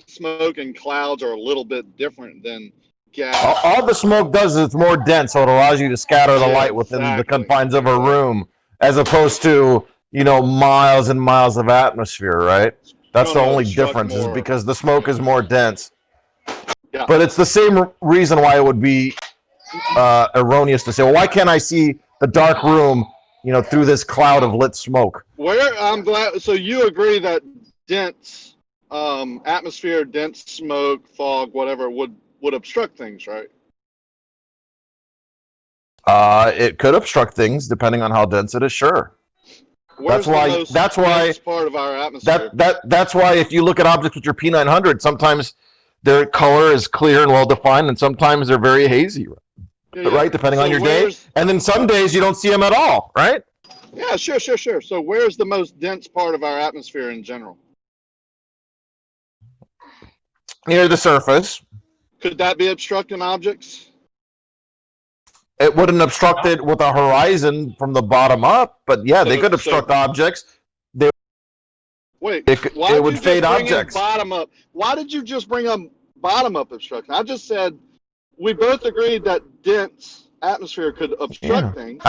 smoke and clouds are a little bit different than gas. All the smoke does is it's more dense, so it allows you to scatter the light within the confines of a room, as opposed to, you know, miles and miles of atmosphere, right? That's the only difference, is because the smoke is more dense. Yeah. But it's the same reason why it would be erroneous to say, well, why can't I see the dark room, you know, through this cloud of lit smoke? I'm glad. So you agree that dense atmosphere, dense smoke, fog, whatever would obstruct things, right? It could obstruct things depending on how dense it is. Sure. Where's That's why part of our atmosphere. That's why if you look at objects with your P900, sometimes their color is clear and well defined, and sometimes they're very hazy, right? Depending on your day. And then some days you don't see them at all, right? Yeah, sure. So where's the most dense part of our atmosphere in general? Near the surface. Could that be obstructing objects? It wouldn't obstruct it with a horizon from the bottom up, but yeah, they could obstruct objects. Wait, it would fade objects. Bottom up. Why did you just bring up bottom up obstruction? I just said we both agreed that dense atmosphere could obstruct things.